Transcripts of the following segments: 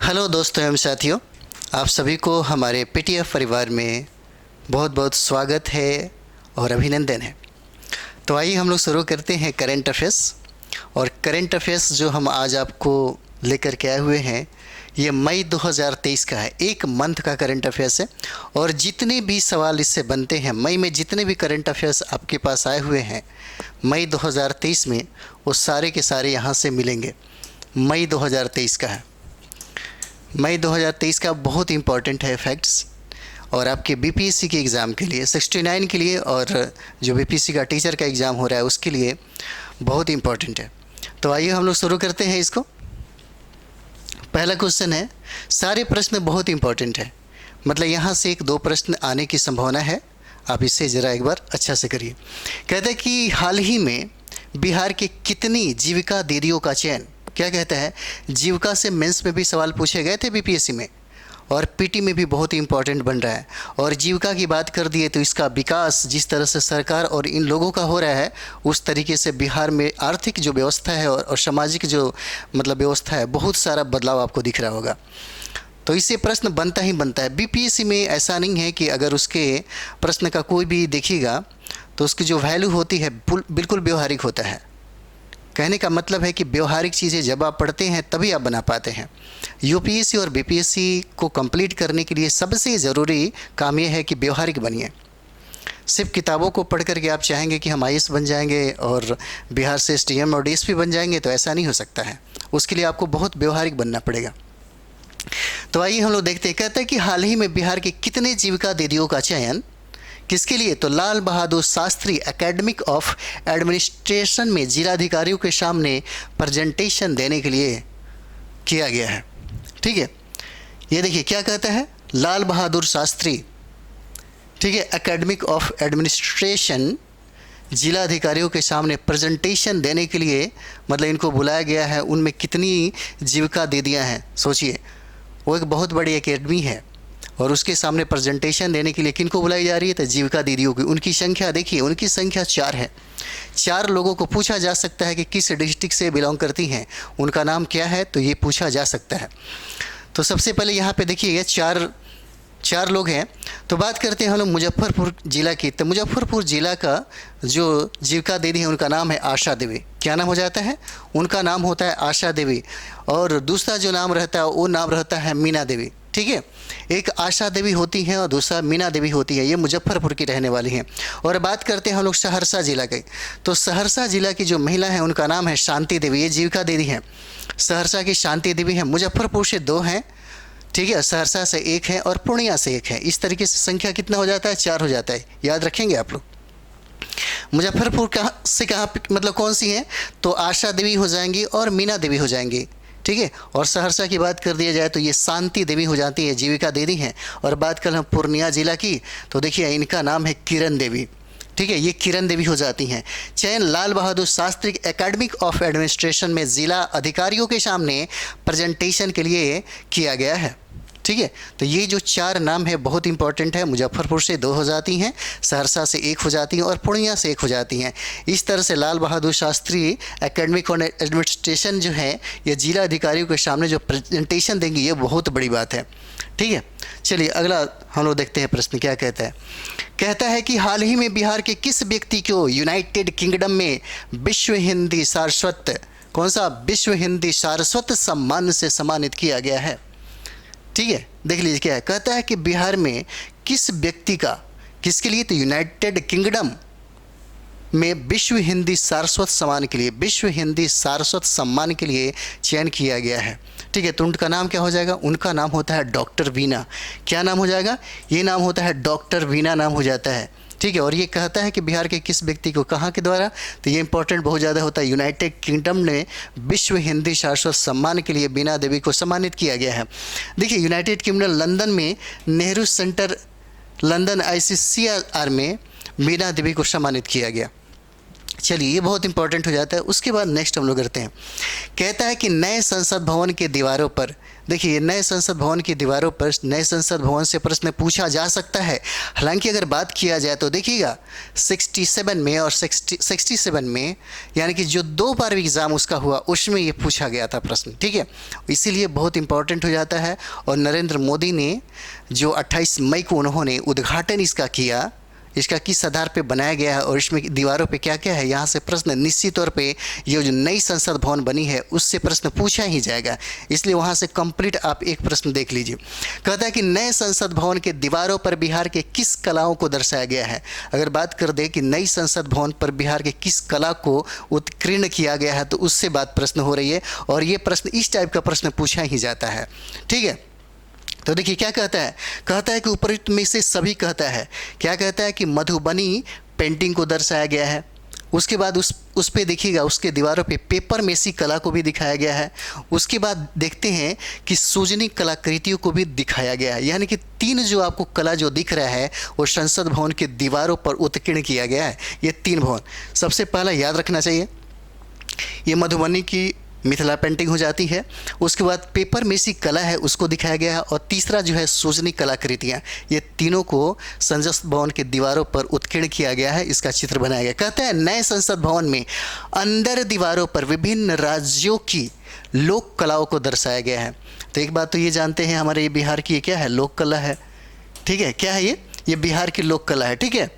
Hello दोस्तों एवं साथियों, आप सभी को हमारे पीटीएफ परिवार में बहुत बहुत स्वागत है और अभिनंदन है। तो आइए हम लोग शुरू करते हैं करंट अफेयर्स। और करंट अफेयर्स जो हम आज आपको लेकर के आए हुए हैं ये मई 2023 का है, एक मंथ का करंट अफेयर्स है। और जितने भी सवाल इससे बनते हैं, मई में जितने भी करंट अफेयर्स आपके पास आए हुए हैं मई 2023 में, वो सारे के सारे यहाँ से मिलेंगे। मई 2023 का है, मई 2023 का बहुत इंपॉर्टेंट है फैक्ट्स। और आपके बीपीएससी के एग्ज़ाम के लिए 69 के लिए, और जो बीपीएससी का टीचर का एग्ज़ाम हो रहा है उसके लिए बहुत इंपॉर्टेंट है। तो आइए हम लोग शुरू करते हैं इसको। पहला क्वेश्चन है, सारे प्रश्न बहुत इंपॉर्टेंट है, मतलब यहाँ से एक दो प्रश्न आने की संभावना है। आप इसे ज़रा एक बार अच्छा से करिए। कहते हैं कि हाल ही में बिहार के कितनी जीविका दीदियों का चयन, क्या कहता है, जीविका से मेंस में भी सवाल पूछे गए थे बीपीएससी में, और पीटी में भी बहुत ही इंपॉर्टेंट बन रहा है। और जीविका की बात कर दिए तो इसका विकास जिस तरह से सरकार और इन लोगों का हो रहा है, उस तरीके से बिहार में आर्थिक जो व्यवस्था है और सामाजिक जो मतलब व्यवस्था है, बहुत सारा बदलाव आपको दिख रहा होगा। तो इससे प्रश्न बनता ही बनता है। बीपीएससी में ऐसा नहीं है कि अगर उसके प्रश्न का कोई भी देखिएगा तो उसकी जो वैल्यू होती है बिल्कुल व्यवहारिक होता है। कहने का मतलब है कि व्यवहारिक चीज़ें जब आप पढ़ते हैं तभी आप बना पाते हैं। यूपीएससी और बीपीएससी को कंप्लीट करने के लिए सबसे ज़रूरी काम यह है कि व्यवहारिक बनिए। सिर्फ किताबों को पढ़ करके आप चाहेंगे कि हम आईएएस बन जाएंगे और बिहार से एसडीएम और डीएसपी बन जाएंगे, तो ऐसा नहीं हो सकता है। उसके लिए आपको बहुत व्यवहारिक बनना पड़ेगा। तो आइए हम लोग देखते हैं। कहते हैं कि हाल ही में बिहार के कितने जीविका दीदियों का चयन किसके लिए, तो Lal Bahadur Shastri academic of administration में जिलाधिकारियों के सामने प्रेजेंटेशन देने के लिए किया गया है। ठीक है, ये देखिए क्या कहता है, लाल बहादुर शास्त्री, ठीक है, एकेडमिक ऑफ एडमिनिस्ट्रेशन जिलाधिकारियों के सामने प्रेजेंटेशन देने के लिए, मतलब इनको बुलाया गया है। उनमें कितनी जीविका दीदियाँ हैं सोचिए, वो एक बहुत बड़ी एकेडमी है और उसके सामने प्रेजेंटेशन देने के लिए किनको बुलाई जा रही है, तो जीविका दीदियों की। उनकी संख्या देखिए, उनकी संख्या 4 है। 4 लोगों को पूछा जा सकता है कि किस डिस्ट्रिक्ट से बिलोंग करती हैं, उनका नाम क्या है, तो ये पूछा जा सकता है। तो सबसे पहले यहाँ पे देखिए चार लोग हैं। तो बात करते हैं हम लोग मुजफ्फरपुर ज़िला की। तो मुजफ्फरपुर ज़िला का जो जीविका दीदी है उनका नाम है आशा देवी। क्या नाम हो जाता है, उनका नाम होता है आशा देवी। और दूसरा जो नाम रहता है वो नाम रहता है मीना देवी। ठीक है, एक आशा देवी होती हैं और दूसरा मीना देवी होती है। ये मुजफ्फरपुर की रहने वाली हैं। और बात करते हैं हम लोग सहरसा ज़िला के। तो सहरसा ज़िला की जो महिला है उनका नाम है शांति देवी। ये जीविका दीदी हैं, सहरसा की शांति देवी हैं। मुजफ्फरपुर से 2 हैं, ठीक है, सहरसा से 1 है और पूर्णिया से 1 है। इस तरीके से संख्या कितना हो जाता है, 4 हो जाता है। याद रखेंगे आप लोग। मुजफ्फरपुर कहाँ से कहाँ मतलब कौन सी है, तो आशा देवी हो जाएंगी और मीना देवी हो जाएंगी। ठीक है, और सहरसा की बात कर दिया जाए तो ये शांति देवी हो जाती है, जीविका दीदी हैं। और बात करें हम पूर्णिया जिला की, तो देखिए इनका नाम है किरण देवी। ठीक है, ये किरण देवी हो जाती हैं। चयन Lal Bahadur Shastri academic of administration में जिला अधिकारियों के सामने प्रेजेंटेशन के लिए किया गया है। ठीक है, तो ये जो 4 नाम है बहुत इंपॉर्टेंट है। मुजफ्फरपुर से 2 हो जाती हैं, सहरसा से 1 हो जाती हैं और पूर्णिया से 1 हो जाती हैं। इस तरह से लाल बहादुर शास्त्री एकेडमिक और एडमिनिस्ट्रेशन जो है ये जिला अधिकारियों के सामने जो प्रेजेंटेशन देंगी, ये बहुत बड़ी बात है। ठीक है, चलिए अगला हम लोग देखते हैं प्रश्न क्या कहता है। कहता है कि हाल ही में बिहार के किस व्यक्ति को यूनाइटेड किंगडम में विश्व हिंदी सारस्वत, कौन सा, विश्व हिंदी सारस्वत सम्मान से सम्मानित किया गया है। ठीक है, देख लीजिए क्या है। कहता है कि बिहार में किस व्यक्ति का, किसके लिए, तो यूनाइटेड किंगडम में विश्व हिंदी सारस्वत सम्मान के लिए, विश्व हिंदी सारस्वत सम्मान के लिए चयन किया गया है। ठीक है, तो उनका नाम क्या हो जाएगा, उनका नाम होता है डॉक्टर वीना। क्या नाम हो जाएगा, ये नाम होता है डॉक्टर वीना नाम हो जाता है। ठीक है, और ये कहता है कि बिहार के किस व्यक्ति को, कहाँ के द्वारा, तो ये इंपॉर्टेंट बहुत ज़्यादा होता है। यूनाइटेड किंगडम ने विश्व हिंदी सारस्वत सम्मान के लिए बीना देवी को सम्मानित किया गया है। देखिए यूनाइटेड किंगडम लंदन में नेहरू सेंटर लंदन ICCR में बीना देवी को सम्मानित किया गया। चलिए, ये बहुत इंपॉर्टेंट हो जाता है। उसके बाद नेक्स्ट हम लोग करते हैं, कहता है कि नए संसद भवन के दीवारों पर, देखिए नए संसद भवन की दीवारों पर नए संसद भवन से प्रश्न पूछा जा सकता है। हालांकि अगर बात किया जाए तो देखिएगा 67 में और 67 में, यानी कि जो 2 बार एग्ज़ाम उसका हुआ उसमें ये पूछा गया था प्रश्न, ठीक है। इसीलिए बहुत इंपॉर्टेंट हो जाता है। और नरेंद्र मोदी ने जो 28 मई को उन्होंने उद्घाटन इसका किया, इसका किस आधार पे बनाया गया है और इसमें दीवारों पे क्या क्या है, यहाँ से प्रश्न निश्चित तौर पे ये जो नई संसद भवन बनी है उससे प्रश्न पूछा ही जाएगा। इसलिए वहाँ से कंप्लीट आप एक प्रश्न देख लीजिए। कहता है कि नए संसद भवन के दीवारों पर बिहार के किस कलाओं को दर्शाया गया है। अगर बात कर दे कि नई संसद भवन पर बिहार के किस कला को उत्कीर्ण किया गया है तो उससे बात प्रश्न हो रही है, और ये प्रश्न इस टाइप का प्रश्न पूछा ही जाता है, ठीक है। तो देखिए क्या कहता है, कहता है कि उपयुक्त में से सभी, कहता है क्या कहता है कि मधुबनी पेंटिंग को दर्शाया गया है। उसके बाद उस पे देखिएगा उसके दीवारों पे पेपर मेसी कला को भी दिखाया गया है। उसके बाद देखते हैं कि सूजनी कलाकृतियों को भी दिखाया गया है। यानी कि 3 जो आपको कला जो दिख रहा है वो संसद भवन के दीवारों पर उत्कीर्ण किया गया है, ये 3 भवन। सबसे पहला याद रखना चाहिए, ये मधुबनी की मिथिला पेंटिंग हो जाती है। उसके बाद पेपर मेसी कला है उसको दिखाया गया है, और तीसरा जो है सूजनी कलाकृतियाँ, ये तीनों को संसद भवन के दीवारों पर उत्कीर्ण किया गया है, इसका चित्र बनाया गया। कहता है नए संसद भवन में अंदर दीवारों पर विभिन्न राज्यों की लोक कलाओं को दर्शाया गया है। तो एक बात तो ये जानते हैं हमारे ये बिहार की क्या है, लोक कला है, ठीक है। क्या है ये बिहार की लोक कला है, ठीक है।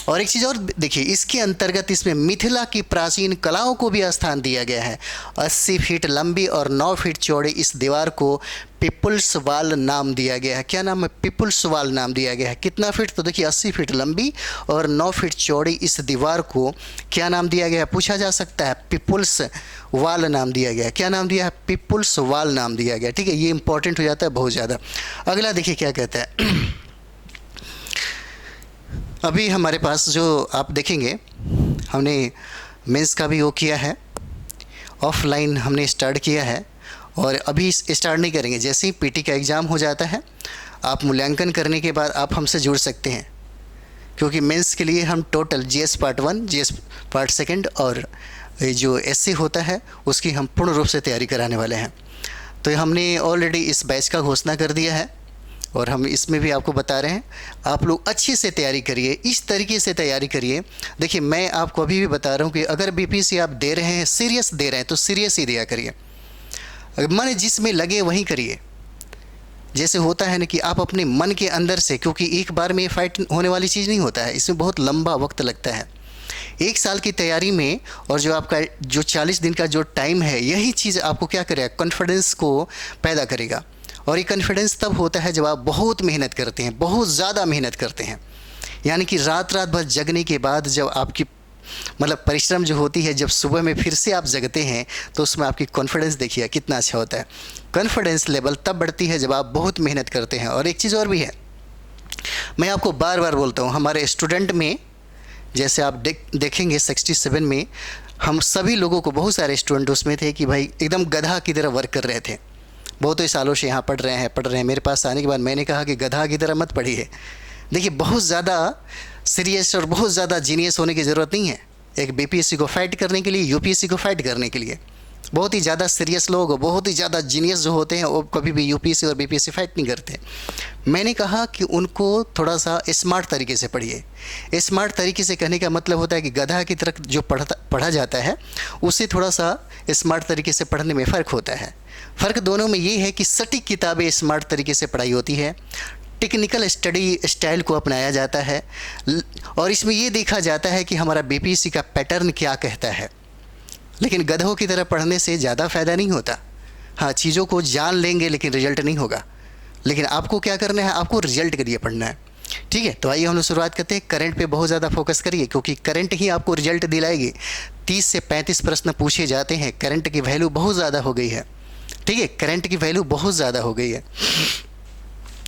और एक चीज़ और देखिए, इसके अंतर्गत इसमें मिथिला की प्राचीन कलाओं को भी स्थान दिया गया है। 80 फीट लंबी और 9 फीट चौड़ी इस दीवार को पीपुल्स वॉल नाम दिया गया है। क्या नाम है, पीपुल्स वॉल नाम दिया गया है। कितना फीट, तो देखिए 80 फीट लंबी और 9 फीट चौड़ी इस दीवार को क्या नाम दिया गया है, पूछा जा सकता है। पीपुल्स वॉल नाम दिया गया है। क्या नाम दिया है, पीपुल्स वॉल नाम दिया गया, ठीक है। ये इंपॉर्टेंट हो जाता है बहुत ज़्यादा। अगला देखिए क्या कहता है, अभी हमारे पास जो आप देखेंगे हमने मेंस का भी वो किया है, ऑफलाइन हमने स्टार्ट किया है, और अभी स्टार्ट नहीं करेंगे। जैसे ही पीटी का एग्ज़ाम हो जाता है आप मूल्यांकन करने के बाद आप हमसे जुड़ सकते हैं, क्योंकि मेंस के लिए हम total GS part 1, GS part 2 और जो एससी होता है उसकी हम पूर्ण रूप से तैयारी कराने वाले हैं। तो हमने ऑलरेडी इस बैच का घोषणा कर दिया है, और हम इसमें भी आपको बता रहे हैं आप लोग अच्छे से तैयारी करिए, इस तरीके से तैयारी करिए। देखिए मैं आपको अभी भी बता रहा हूँ कि अगर बीपीएससी आप दे रहे हैं, सीरियस दे रहे हैं, तो सीरियस ही दिया करिए। अगर मन जिसमें लगे वहीं करिए। जैसे होता है ना कि आप अपने मन के अंदर से, क्योंकि एक बार में फाइट होने वाली चीज़ नहीं होता है, इसमें बहुत लंबा वक्त लगता है। 1 साल की तैयारी में, और जो आपका जो 40 दिन का जो टाइम है, यही चीज़ आपको क्या करेगा, कॉन्फिडेंस को पैदा करेगा। और ये कॉन्फिडेंस तब होता है जब आप बहुत मेहनत करते हैं, बहुत ज़्यादा मेहनत करते हैं। यानी कि रात भर जगने के बाद जब आपकी मतलब परिश्रम जो होती है, जब सुबह में फिर से आप जगते हैं तो उसमें आपकी कॉन्फिडेंस देखिए कितना अच्छा होता है। कॉन्फिडेंस लेवल तब बढ़ती है जब आप बहुत मेहनत करते हैं। और एक चीज़ और भी है, मैं आपको बार बार बोलता हूँ, हमारे स्टूडेंट में जैसे आप देखेंगे 67 में हम सभी लोगों को, बहुत सारे स्टूडेंट उसमें थे कि भाई एकदम गधा की तरह वर्क कर रहे थे। बहुत ही सालों से यहाँ पढ़ रहे हैं। मेरे पास आने के बाद मैंने कहा कि गधा की तरह मत पढ़िए। देखिए बहुत ज़्यादा सीरियस और बहुत ज़्यादा जीनियस होने की ज़रूरत नहीं है एक बीपीएससी को फाइट करने के लिए, यूपीएससी को फाइट करने के लिए। बहुत ही ज़्यादा सीरियस लोग, बहुत ही ज़्यादा जीनियस जो होते हैं वो कभी भी यूपीएससी और बीपीएससी फाइट नहीं करते। मैंने कहा कि उनको थोड़ा सा स्मार्ट तरीके से पढ़िए। स्मार्ट तरीके से कहने का मतलब होता है कि गधा की तरह जो पढ़ा जाता है उससे थोड़ा सा स्मार्ट तरीके से पढ़ने में फ़र्क होता है। फ़र्क दोनों में ये है कि सटीक किताबें स्मार्ट तरीके से पढ़ाई होती है, टेक्निकल स्टडी स्टाइल को अपनाया जाता है, और इसमें ये देखा जाता है कि हमारा बीपीएससी का पैटर्न क्या कहता है। लेकिन गधों की तरह पढ़ने से ज़्यादा फ़ायदा नहीं होता। हाँ, चीज़ों को जान लेंगे लेकिन रिजल्ट नहीं होगा। लेकिन आपको क्या करना है, आपको रिजल्ट के लिए पढ़ना है, ठीक है। तो आइए हम लोग शुरुआत करते हैं। करंट पे बहुत ज़्यादा फोकस करिए, क्योंकि करंट ही आपको रिजल्ट दिलाएगी। 30 से 35 प्रश्न पूछे जाते हैं। करंट की वैल्यू बहुत ज़्यादा हो गई है, ठीक है। करंट की वैल्यू बहुत ज़्यादा हो गई है।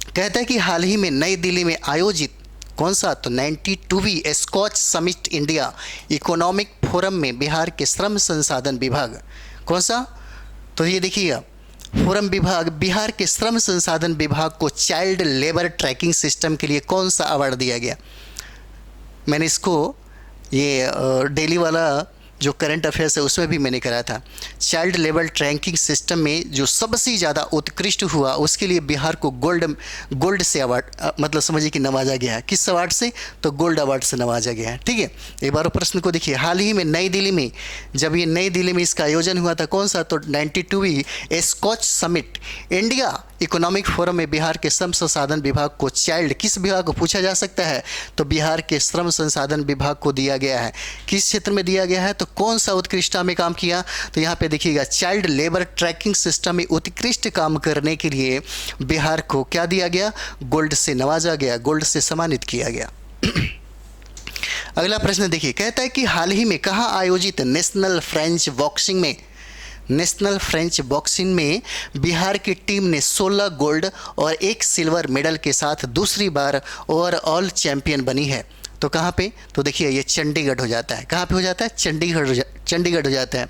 कहता है कि हाल ही में नई दिल्ली में आयोजित कौन सा, तो 92वीं Skoch summit India economic forum में बिहार के श्रम संसाधन विभाग, कौन सा, तो ये देखिएगा फोरम विभाग, बिहार के श्रम संसाधन विभाग को चाइल्ड लेबर ट्रैकिंग सिस्टम के लिए कौन सा अवार्ड दिया गया। मैंने इसको ये डेली वाला जो करंट अफेयर्स है उसमें भी मैंने करा था। चाइल्ड लेवल रैंकिंग सिस्टम में जो सबसे ज़्यादा उत्कृष्ट हुआ उसके लिए बिहार को गोल्ड से अवार्ड, मतलब समझिए कि नवाजा गया है। किस अवार्ड से? तो गोल्ड अवार्ड से नवाजा गया है। ठीक है, एक बार प्रश्न को देखिए। हाल ही में नई दिल्ली में, जब ये नई दिल्ली में इसका आयोजन हुआ था, कौन सा? तो 92वीं Skoch summit India economic forum में बिहार के श्रम संसाधन विभाग को चाइल्ड, किस विभाग को पूछा जा सकता है? तो बिहार के श्रम संसाधन विभाग को दिया गया है। किस क्षेत्र में दिया गया है? तो कौन सा उत्कृष्टता में काम किया? तो यहाँ पे देखिएगा, चाइल्ड लेबर ट्रैकिंग सिस्टम में उत्कृष्ट काम करने के लिए बिहार को क्या दिया गया? गोल्ड से नवाजा गया, गोल्ड से सम्मानित किया गया। अगला प्रश्न देखिए, कहता है कि हाल ही में कहाँ आयोजित नेशनल फ्रेंच बॉक्सिंग में बिहार की टीम ने 16 गोल्ड और 1 सिल्वर मेडल के साथ दूसरी बार ओवरऑल चैंपियन बनी है? तो कहाँ पे? तो देखिए ये चंडीगढ़ हो जाता है। कहाँ पे हो जाता है? चंडीगढ़ हो जाता है।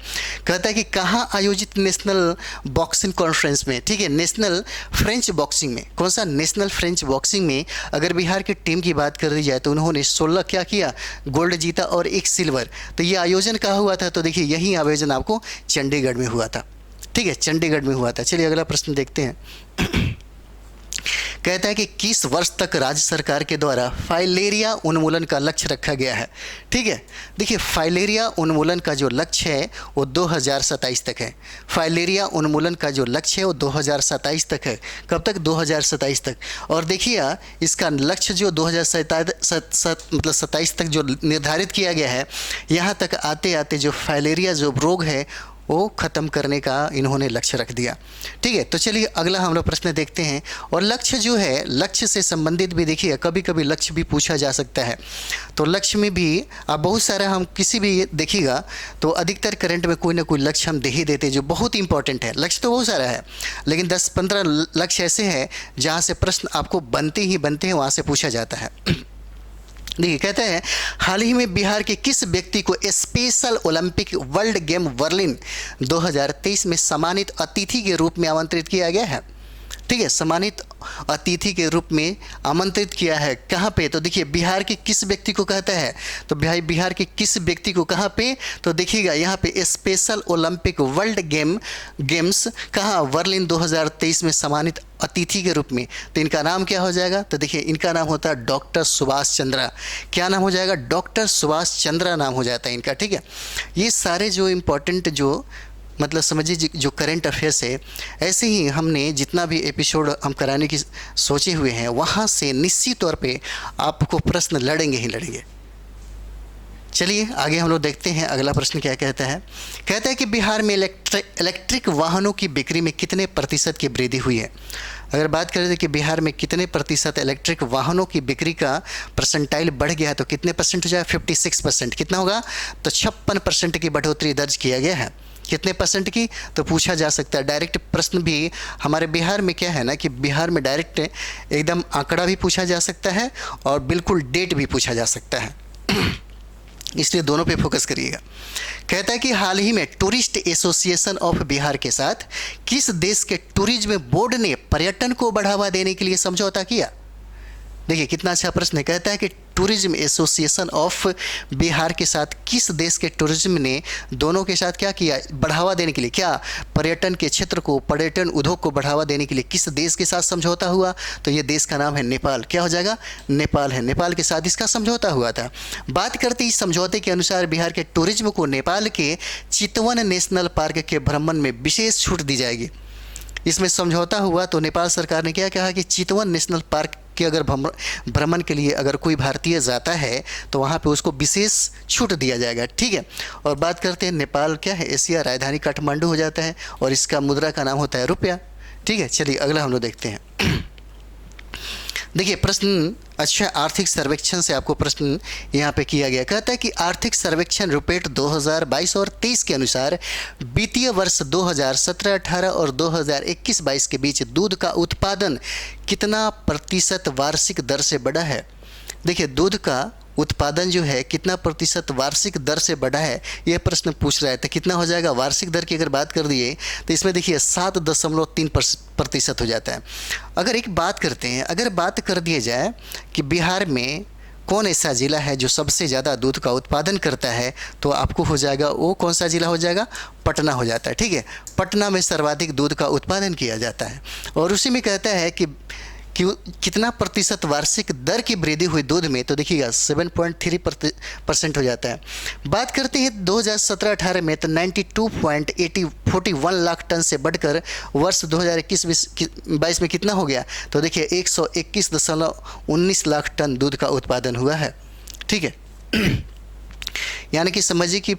कहता है कि कहाँ आयोजित नेशनल बॉक्सिंग कॉन्फ्रेंस में, ठीक है, नेशनल फ्रेंच बॉक्सिंग में। कौन सा? नेशनल फ्रेंच बॉक्सिंग में अगर बिहार की टीम की बात कर दी जाए तो उन्होंने 16 क्या किया? गोल्ड जीता और 1 सिल्वर। तो ये आयोजन कहाँ हुआ था? तो देखिए यही आयोजन आपको चंडीगढ़ में हुआ था। ठीक है, चंडीगढ़ में हुआ था। चलिए अगला प्रश्न देखते हैं। कहता है कि किस वर्ष तक राज्य सरकार के द्वारा फाइलेरिया उन्मूलन का लक्ष्य रखा गया है? ठीक है, देखिए फाइलेरिया उन्मूलन का जो लक्ष्य है वो 2027 तक है। फाइलेरिया उन्मूलन का जो लक्ष्य है वो 2027 तक है। कब तक? 2027 तक। और देखिए इसका लक्ष्य जो 2027 तक जो निर्धारित किया गया है, यहाँ तक आते आते जो फाइलेरिया जो रोग है वो ख़त्म करने का इन्होंने लक्ष्य रख दिया। ठीक है, तो चलिए अगला हम लोग प्रश्न देखते हैं। और लक्ष्य जो है, लक्ष्य से संबंधित भी देखिए कभी कभी लक्ष्य भी पूछा जा सकता है। तो लक्ष्य में भी आप बहुत सारा, हम किसी भी देखिएगा तो अधिकतर करंट में कोई ना कोई लक्ष्य हम दे ही देते हैं जो बहुत इंपॉर्टेंट है। लक्ष्य तो बहुत सारा है, लेकिन 10-15 लक्ष्य ऐसे हैं जहाँ से प्रश्न आपको बनते हैं, वहाँ से पूछा जाता है। देखिए कहते हैं, हाल ही में बिहार के किस व्यक्ति को special Olympic world game Berlin 2023 में सम्मानित अतिथि के रूप में आमंत्रित किया गया है? ठीक है, सम्मानित अतिथि के रूप में आमंत्रित किया है। कहाँ पे? तो देखिए बिहार के किस व्यक्ति को कहता है? तो भाई बिहार के किस व्यक्ति को कहाँ पे? तो देखिएगा यहाँ पे स्पेशल ओलंपिक वर्ल्ड गेम्स कहाँ? बर्लिन 2023 में सम्मानित अतिथि के रूप में। तो इनका नाम क्या हो जाएगा? तो देखिए इनका नाम होता है डॉक्टर सुभाष चंद्रा। क्या नाम हो जाएगा? डॉक्टर सुभाष चंद्रा नाम हो जाता है इनका। ठीक है, ये सारे जो इम्पोर्टेंट जो मतलब समझिए जो करंट अफेयर्स है, ऐसे ही हमने जितना भी एपिसोड हम कराने की सोचे हुए हैं वहाँ से निश्चित तौर पे आपको प्रश्न लड़ेंगे ही लड़ेंगे। चलिए आगे हम लोग देखते हैं अगला प्रश्न क्या कहता है। कहता है कि बिहार में इलेक्ट्रिक वाहनों की बिक्री में कितने प्रतिशत की वृद्धि हुई है? अगर बात करें कि बिहार में कितने प्रतिशत इलेक्ट्रिक वाहनों की बिक्री का परसेंटाइल बढ़ गया है तो कितने परसेंट हो जाए? 56%। कितना होगा? तो 56% की बढ़ोतरी दर्ज किया गया है। कितने परसेंट की? तो पूछा जा सकता है। डायरेक्ट प्रश्न भी हमारे बिहार में क्या है ना कि बिहार में डायरेक्ट एकदम आंकड़ा भी पूछा जा सकता है और बिल्कुल डेट भी पूछा जा सकता है। इसलिए दोनों पे फोकस करिएगा। कहता है कि हाल ही में टूरिस्ट एसोसिएशन ऑफ बिहार के साथ किस देश के टूरिज्म बोर्ड ने पर्यटन को बढ़ावा देने के लिए समझौता किया? देखिए कितना अच्छा प्रश्न है। कहता है कि टूरिज्म एसोसिएशन ऑफ बिहार के साथ किस देश के टूरिज्म ने दोनों के साथ क्या किया? बढ़ावा देने के लिए। क्या? पर्यटन के क्षेत्र को, पर्यटन उद्योग को बढ़ावा देने के लिए किस देश के साथ समझौता हुआ? तो ये देश का नाम है नेपाल। क्या हो जाएगा? नेपाल है। नेपाल के साथ इसका समझौता हुआ था। बात करते इस समझौते के अनुसार बिहार के टूरिज्म को नेपाल के चितवन नेशनल पार्क के भ्रमण में विशेष छूट दी जाएगी। इसमें समझौता हुआ तो नेपाल सरकार ने क्या कहा कि चितवन नेशनल पार्क के अगर भ्रमण के लिए अगर कोई भारतीय जाता है तो वहाँ पे उसको विशेष छूट दिया जाएगा। ठीक है, और बात करते हैं नेपाल क्या है? एशिया राजधानी काठमांडू हो जाता है और इसका मुद्रा का नाम होता है रुपया। ठीक है, चलिए अगला हम लोग देखते हैं। देखिए प्रश्न अच्छा, आर्थिक सर्वेक्षण से आपको प्रश्न यहाँ पे किया गया। कहता है कि आर्थिक सर्वेक्षण रुपेट 2022 और 23 के अनुसार वित्तीय वर्ष 2017-18 और 2021-22 के बीच दूध का उत्पादन कितना प्रतिशत वार्षिक दर से बढ़ा है? देखिए दूध का उत्पादन जो है कितना प्रतिशत वार्षिक दर से बढ़ा है, यह प्रश्न पूछ रहा है। तो कितना हो जाएगा? वार्षिक दर की अगर बात कर दिए तो इसमें देखिए 7.3% हो जाता है। अगर एक बात करते हैं, अगर बात कर दिया जाए कि बिहार में कौन ऐसा ज़िला है जो सबसे ज़्यादा दूध का उत्पादन करता है, तो आपको हो जाएगा वो कौन सा ज़िला हो जाएगा, पटना हो जाता है। ठीक है, पटना में सर्वाधिक दूध का उत्पादन किया जाता है। और उसी में कहता है कि कितना प्रतिशत वार्षिक दर की वृद्धि हुई दूध में, तो देखिएगा 7.3% हो जाता है। बात करते हैं 2017-18 में, तो 92.41 लाख टन से बढ़कर वर्ष 2021-22 में कितना हो गया, तो देखिए 121.19 लाख टन दूध का उत्पादन हुआ है। ठीक है यानी कि समझिए कि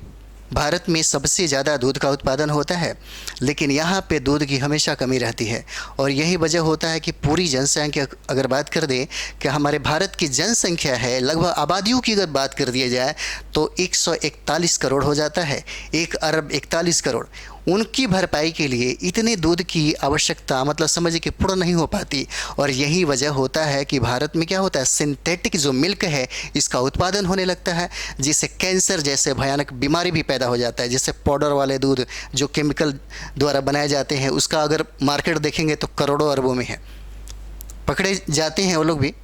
भारत में सबसे ज़्यादा दूध का उत्पादन होता है, लेकिन यहाँ पे दूध की हमेशा कमी रहती है। और यही वजह होता है कि पूरी जनसंख्या अगर बात कर दें कि हमारे भारत की जनसंख्या है, लगभग आबादियों की अगर बात कर दिया जाए तो 141 करोड़ हो जाता है, 1 अरब 41 करोड़। उनकी भरपाई के लिए इतने दूध की आवश्यकता मतलब समझिए कि पूर्ण नहीं हो पाती। और यही वजह होता है कि भारत में क्या होता है, सिंथेटिक जो मिल्क है इसका उत्पादन होने लगता है, जिससे कैंसर जैसे भयानक बीमारी भी पैदा हो जाता है। जैसे पाउडर वाले दूध जो केमिकल द्वारा बनाए जाते हैं, उसका अगर मार्केट देखेंगे तो करोड़ों अरबों में है, पकड़े जाते हैं वो लोग भी।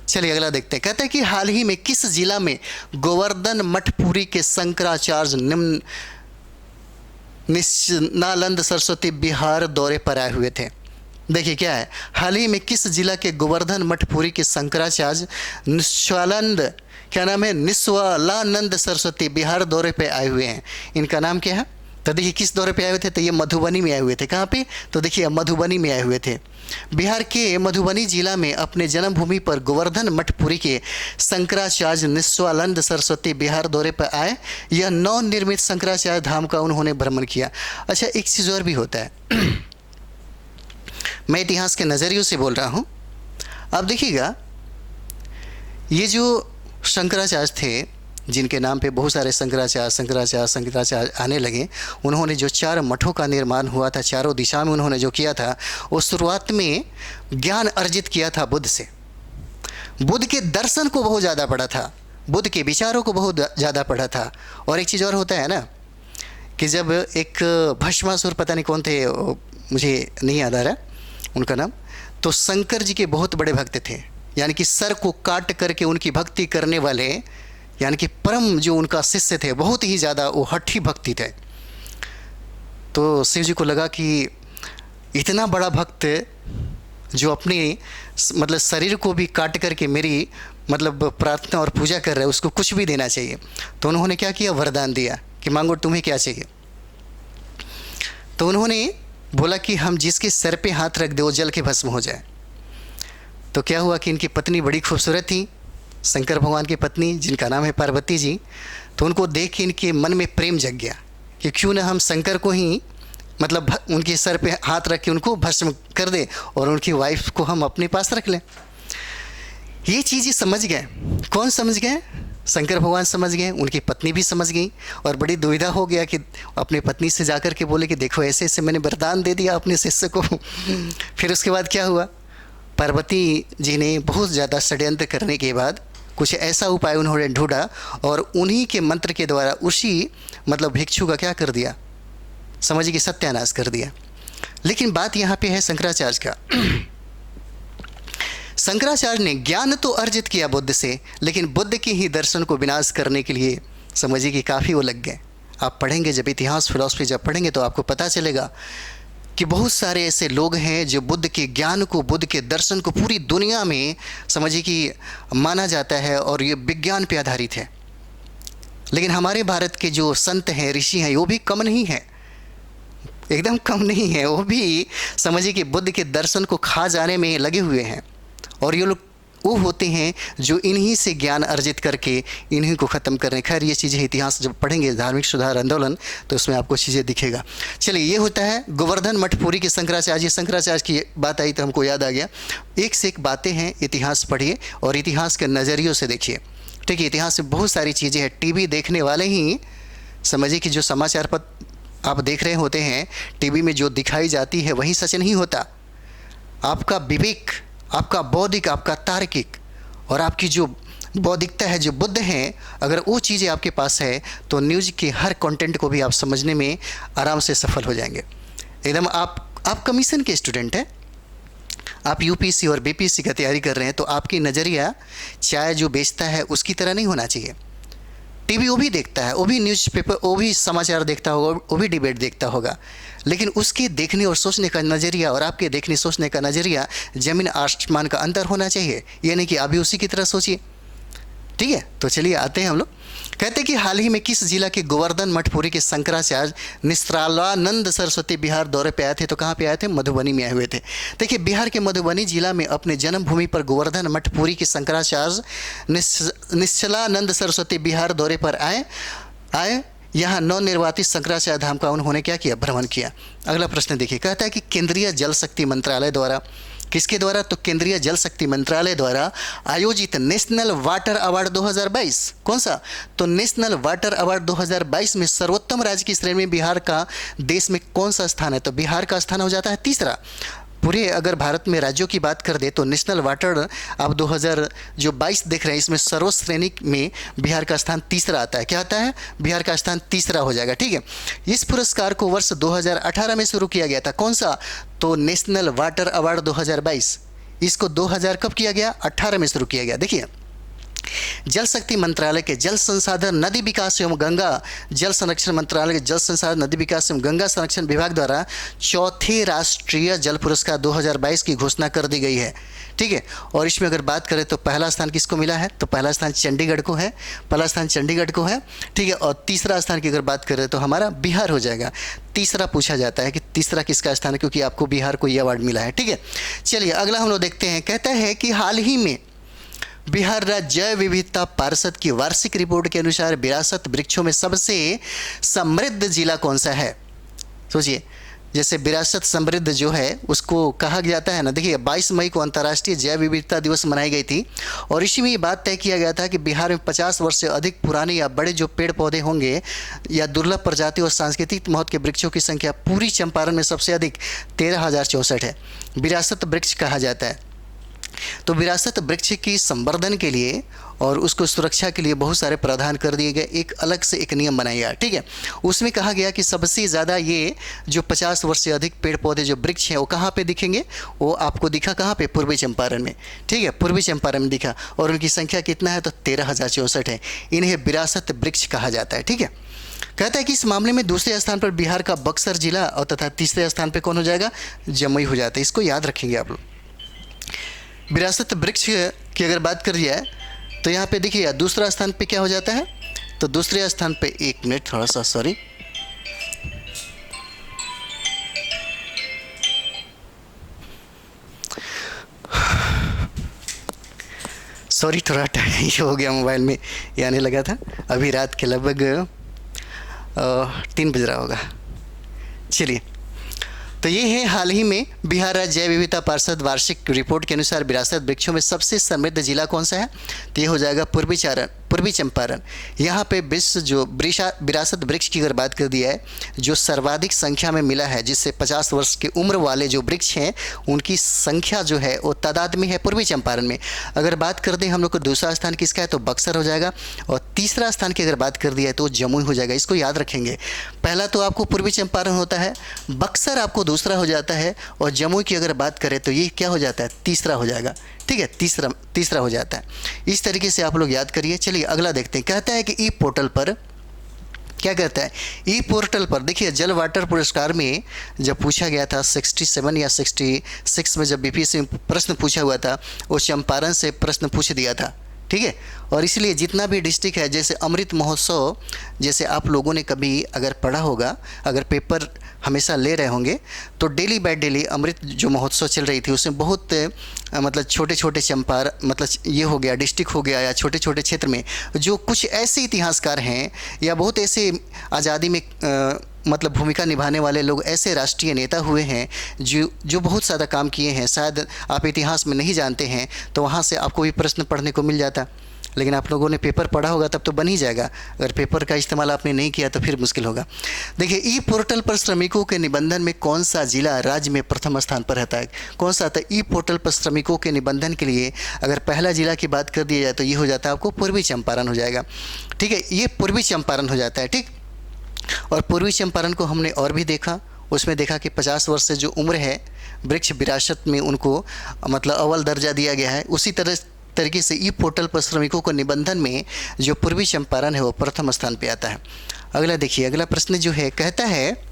चलिए अगला देखते हैं। कहते हैं कि हाल ही में किस जिला में गोवर्धन मठपुरी के शंकराचार्य निम्न निश्चलानंद सरस्वती बिहार दौरे पर आए हुए थे। देखिए क्या है, हाल ही में किस जिला के गोवर्धन मठपुरी के शंकराचार्य निश्चलानंद, क्या नाम है, निश्चलानंद सरस्वती बिहार दौरे पे आए हुए हैं। इनका नाम क्या है, तो देखिए किस दौरे पे आए हुए थे, तो ये मधुबनी में आए हुए थे। कहाँ पे, तो देखिए मधुबनी में आए हुए थे। बिहार के मधुबनी जिला में अपने जन्मभूमि पर गोवर्धन मठपुरी के शंकराचार्य निश्चलानंद सरस्वती बिहार दौरे पर आए। यह नवनिर्मित शंकराचार्य धाम का उन्होंने भ्रमण किया। अच्छा, एक चीज़ और भी होता है मैं इतिहास के नज़रियों से बोल रहा हूँ। अब देखिएगा, ये जो शंकराचार्य थे जिनके नाम पे बहुत सारे शंकराचार्य आने लगे, उन्होंने जो 4 मठों का निर्माण हुआ था, चारों दिशा में उन्होंने जो किया था, वो शुरुआत में ज्ञान अर्जित किया था बुद्ध से। बुद्ध के दर्शन को बहुत ज़्यादा पढ़ा था, बुद्ध के विचारों को बहुत ज़्यादा पढ़ा था। और एक चीज़ और होता है ना कि जब एक भस्मासुर, पता नहीं कौन थे, मुझे नहीं याद आ रहा उनका नाम, तो शंकर जी के बहुत बड़े भक्त थे, यानी कि सर को काट करके उनकी भक्ति करने वाले, यानी कि परम जो उनका शिष्य थे, बहुत ही ज़्यादा वो हठी भक्ति थे। तो शिव जी को लगा कि इतना बड़ा भक्त जो अपने मतलब शरीर को भी काट करके मेरी मतलब प्रार्थना और पूजा कर रहा है, उसको कुछ भी देना चाहिए। तो उन्होंने क्या किया, वरदान दिया कि मांगो तुम्हें क्या चाहिए। तो उन्होंने बोला कि हम जिसके सर पे हाथ रख दे वो जल के भस्म हो जाए। तो क्या हुआ कि इनकी पत्नी बड़ी खूबसूरत थी, शंकर भगवान की पत्नी जिनका नाम है पार्वती जी। तो उनको देख के इनके मन में प्रेम जग गया कि क्यों ना हम शंकर को ही मतलब उनके सर पे हाथ रख के उनको भस्म कर दे और उनकी वाइफ को हम अपने पास रख लें। ये चीज़ें समझ गए। कौन समझ गए, शंकर भगवान समझ गए, उनकी पत्नी भी समझ गई। और बड़ी दुविधा हो गया कि अपनी पत्नी से जाकर के बोले कि देखो ऐसे ऐसे मैंने वरदान दे दिया अपने शिष्य को। फिर उसके बाद क्या हुआ, पार्वती जी ने बहुत ज़्यादा षड्यंत्र करने के बाद कुछ ऐसा उपाय उन्होंने ढूंढा और उन्हीं के मंत्र के द्वारा उसी मतलब भिक्षु का क्या कर दिया, समझिए कि सत्यानाश कर दिया। लेकिन बात यहाँ पे है शंकराचार्य का। शंकराचार्य ने ज्ञान तो अर्जित किया बुद्ध से, लेकिन बुद्ध के ही दर्शन को विनाश करने के लिए समझिए कि काफ़ी वो लग गए। आप पढ़ेंगे, जब इतिहास फिलॉसफी जब पढ़ेंगे तो आपको पता चलेगा कि बहुत सारे ऐसे लोग हैं जो बुद्ध के ज्ञान को, बुद्ध के दर्शन को पूरी दुनिया में समझिए कि माना जाता है और ये विज्ञान पे आधारित है। लेकिन हमारे भारत के जो संत हैं, ऋषि हैं, वो भी कम नहीं हैं, एकदम कम नहीं है। वो भी समझिए कि बुद्ध के दर्शन को खा जाने में लगे हुए हैं। और ये लोग वो होते हैं जो इन्हीं से ज्ञान अर्जित करके इन्हीं को ख़त्म कर रहे हैं। खैर ये चीज़ें इतिहास जब पढ़ेंगे, धार्मिक सुधार आंदोलन, तो उसमें आपको चीज़ें दिखेगा। चलिए, ये होता है गोवर्धन मठपुरी के शंकराचार्य। शंकराचार्य की बात आई तो हमको याद आ गया, एक से एक बातें हैं, इतिहास पढ़िए और इतिहास के नज़रियों से देखिए। ठीक है, इतिहास में बहुत सारी चीज़ें हैं। टीवी देखने वाले ही समझिए कि जो समाचार पत्र आप देख रहे होते हैं, टीवी में जो दिखाई जाती है वही सच नहीं होता। आपका विवेक, आपका बौद्धिक, आपका तार्किक और आपकी जो बौद्धिकता है, जो बुद्ध हैं, अगर वो चीज़ें आपके पास है तो न्यूज़ के हर कंटेंट को भी आप समझने में आराम से सफल हो जाएंगे। एकदम आप कमीशन के स्टूडेंट हैं, आप यूपीएससी और बीपीएससी का तैयारी कर रहे हैं तो आपकी नज़रिया चाय जो बेचता है उसकी तरह नहीं होना चाहिए। टीवी वो भी देखता है, वो भी न्यूज़पेपर, वो भी समाचार देखता होगा, वो भी डिबेट देखता होगा, लेकिन उसके देखने और सोचने का नज़रिया और आपके देखने सोचने का नज़रिया ज़मीन आसमान का अंतर होना चाहिए। ये नहीं कि अभी उसी की तरह सोचिए। ठीक है, तो चलिए आते हैं हम लोग। कहते हैं कि हाल ही में किस जिला के गोवर्धन मठपुरी के शंकराचार्य निस्त्रालानंद सरस्वती बिहार दौरे पे आए थे? तो कहाँ पे आए थे? मधुबनी में आए हुए थे। देखिए, बिहार के मधुबनी जिला में अपने जन्मभूमि पर गोवर्धन मठपुरी के शंकराचार्य निश्चलानंद सरस्वती बिहार दौरे पर आए यहाँ नवनिर्वाचित शंकराचार्य धाम का उन्होंने क्या किया? भ्रमण किया। अगला प्रश्न देखिए, कहता है कि केंद्रीय जल शक्ति मंत्रालय द्वारा, किसके द्वारा? तो केंद्रीय जल शक्ति मंत्रालय द्वारा आयोजित नेशनल वाटर अवार्ड 2022, कौन सा? तो नेशनल वाटर अवार्ड 2022 में सर्वोत्तम राज्य की श्रेणी में बिहार का देश में कौन सा स्थान है? तो बिहार का स्थान हो जाता है तीसरा। पूरे अगर भारत में राज्यों की बात कर दे तो नेशनल वाटर अब 2022 देख रहे हैं, इसमें सर्वश्रेणी में बिहार का स्थान तीसरा आता है। क्या आता है? बिहार का स्थान तीसरा हो जाएगा। ठीक है, इस पुरस्कार को वर्ष 2018 में शुरू किया गया था। कौन सा? तो नेशनल वाटर अवार्ड 2022, इसको 2000 कब किया गया? 18 में शुरू किया गया। देखिए, जल शक्ति मंत्रालय के जल संसाधन नदी विकास एवं गंगा जल संरक्षण मंत्रालय के जल संसाधन नदी विकास एवं गंगा संरक्षण विभाग द्वारा चौथे राष्ट्रीय जल पुरस्कार 2022 की घोषणा कर दी गई है। ठीक है, और इसमें अगर बात करें तो पहला स्थान किसको मिला है? तो पहला स्थान चंडीगढ़ को है, पहला स्थान चंडीगढ़ को है। ठीक है, और तीसरा स्थान की अगर बात करें तो हमारा बिहार हो जाएगा। तीसरा पूछा जाता है कि तीसरा किसका स्थान है, क्योंकि आपको बिहार को ये अवार्ड मिला है। ठीक है, चलिए अगला हम लोग देखते हैं। कहता है कि हाल ही में बिहार राज्य जैव विविधता पार्षद की वार्षिक रिपोर्ट के अनुसार विरासत वृक्षों में सबसे समृद्ध जिला कौन सा है? सोचिए, जैसे विरासत समृद्ध जो है उसको कहा जाता है ना। देखिए, 22 मई को अंतर्राष्ट्रीय जैव विविधता दिवस मनाई गई थी और इसी में ये बात तय किया गया था कि बिहार में 50 वर्ष से अधिक पुराने या बड़े जो पेड़ पौधे होंगे या दुर्लभ प्रजाति और सांस्कृतिक महत्व के वृक्षों की संख्या पूरी चंपारण में सबसे अधिक 13,064 है। विरासत वृक्ष कहा जाता है। तो विरासत वृक्ष की संवर्धन के लिए और उसको सुरक्षा के लिए बहुत सारे प्रावधान कर दिए गए। एक अलग से एक नियम बनाया गया। ठीक है, उसमें कहा गया कि सबसे ज़्यादा ये जो 50 वर्ष से अधिक पेड़ पौधे जो वृक्ष हैं वो कहाँ पे दिखेंगे? वो आपको दिखा कहाँ पे? पूर्वी चंपारण में। ठीक है, पूर्वी चंपारण में दिखा और उनकी संख्या कितना है? तो 13,064 है। इन्हें विरासत वृक्ष कहा जाता है। ठीक है, कहता है कि इस मामले में दूसरे स्थान पर बिहार का बक्सर जिला और तथा तीसरे स्थान पर कौन हो जाएगा? जमुई हो जाता है। इसको याद रखेंगे आप लोग। विरासत वृक्ष की अगर बात करी जाए तो यहाँ पे देखिए दूसरा स्थान पे क्या हो जाता है? तो दूसरे स्थान पे, एक मिनट थोड़ा सा सॉरी थोड़ा टाइम ये हो गया, मोबाइल में ये आने लगा था। अभी रात के लगभग 3 बज रहा होगा। चलिए, तो ये है हाल ही में बिहार राज्य जैव विविधता पार्षद वार्षिक रिपोर्ट के अनुसार विरासत वृक्षों में सबसे समृद्ध जिला कौन सा है? तो ये हो जाएगा पूर्वी चंपारण। यहाँ पे विश्व जो विरासत वृक्ष की अगर बात कर दी है, जो सर्वाधिक संख्या में मिला है, जिससे 50 वर्ष की उम्र वाले जो वृक्ष हैं उनकी संख्या जो है वो तादाद में है पूर्वी चंपारण में। अगर बात कर दें हम लोग को दूसरा स्थान किसका है? तो बक्सर हो जाएगा और तीसरा स्थान की अगर बात कर दी है तो जमुई हो जाएगा। इसको याद रखेंगे। पहला तो आपको पूर्वी चंपारण होता है, बक्सर आपको दूसरा हो जाता है और जमुई की अगर बात करें तो ये क्या हो जाता है? तीसरा हो जाएगा। ठीक है, तीसरा हो जाता है। इस तरीके से आप लोग याद करिए। चलिए अगला देखते हैं। कहता है कि ई पोर्टल पर क्या कहता है? ई पोर्टल पर देखिए, जल वाटर पुरस्कार में जब पूछा गया था 67 या 66 में जब बीपीएससी में प्रश्न पूछा हुआ था, वो चंपारण से प्रश्न पूछ दिया था। ठीक है, और इसलिए जितना भी डिस्ट्रिक्ट है, जैसे अमृत महोत्सव, जैसे आप लोगों ने कभी अगर पढ़ा होगा, अगर पेपर हमेशा ले रहे होंगे तो डेली बाय डेली अमृत जो महोत्सव चल रही थी उसमें बहुत मतलब छोटे छोटे मतलब ये हो गया डिस्ट्रिक्ट हो गया या छोटे छोटे क्षेत्र में जो कुछ ऐसे इतिहासकार हैं या बहुत ऐसे आज़ादी में मतलब भूमिका निभाने वाले लोग, ऐसे राष्ट्रीय नेता हुए हैं जो बहुत ज़्यादा काम किए हैं। शायद आप इतिहास में नहीं जानते हैं तो वहाँ से आपको भी प्रश्न पढ़ने को मिल जाता, लेकिन आप लोगों ने पेपर पढ़ा होगा तब तो बन ही जाएगा। अगर पेपर का इस्तेमाल आपने नहीं किया तो फिर मुश्किल होगा। देखिए, ई पोर्टल पर श्रमिकों के निबंधन में कौन सा जिला राज्य में प्रथम स्थान पर रहता है? कौन सा आता है? ई पोर्टल पर श्रमिकों के निबंधन के लिए अगर पहला जिला की बात कर दिया जाए तो ये हो जाता है आपको पूर्वी चंपारण हो जाएगा। ठीक है, ये पूर्वी चंपारण हो जाता है। ठीक, और पूर्वी चंपारण को हमने और भी देखा, उसमें देखा कि 50 वर्ष से जो उम्र है वृक्ष विरासत में उनको मतलब अव्वल दर्जा दिया गया है। उसी तरीके से ई पोर्टल पर श्रमिकों को निबंधन में जो पूर्वी चंपारण है वो प्रथम स्थान पे आता है। अगला देखिए, अगला प्रश्न जो है कहता है,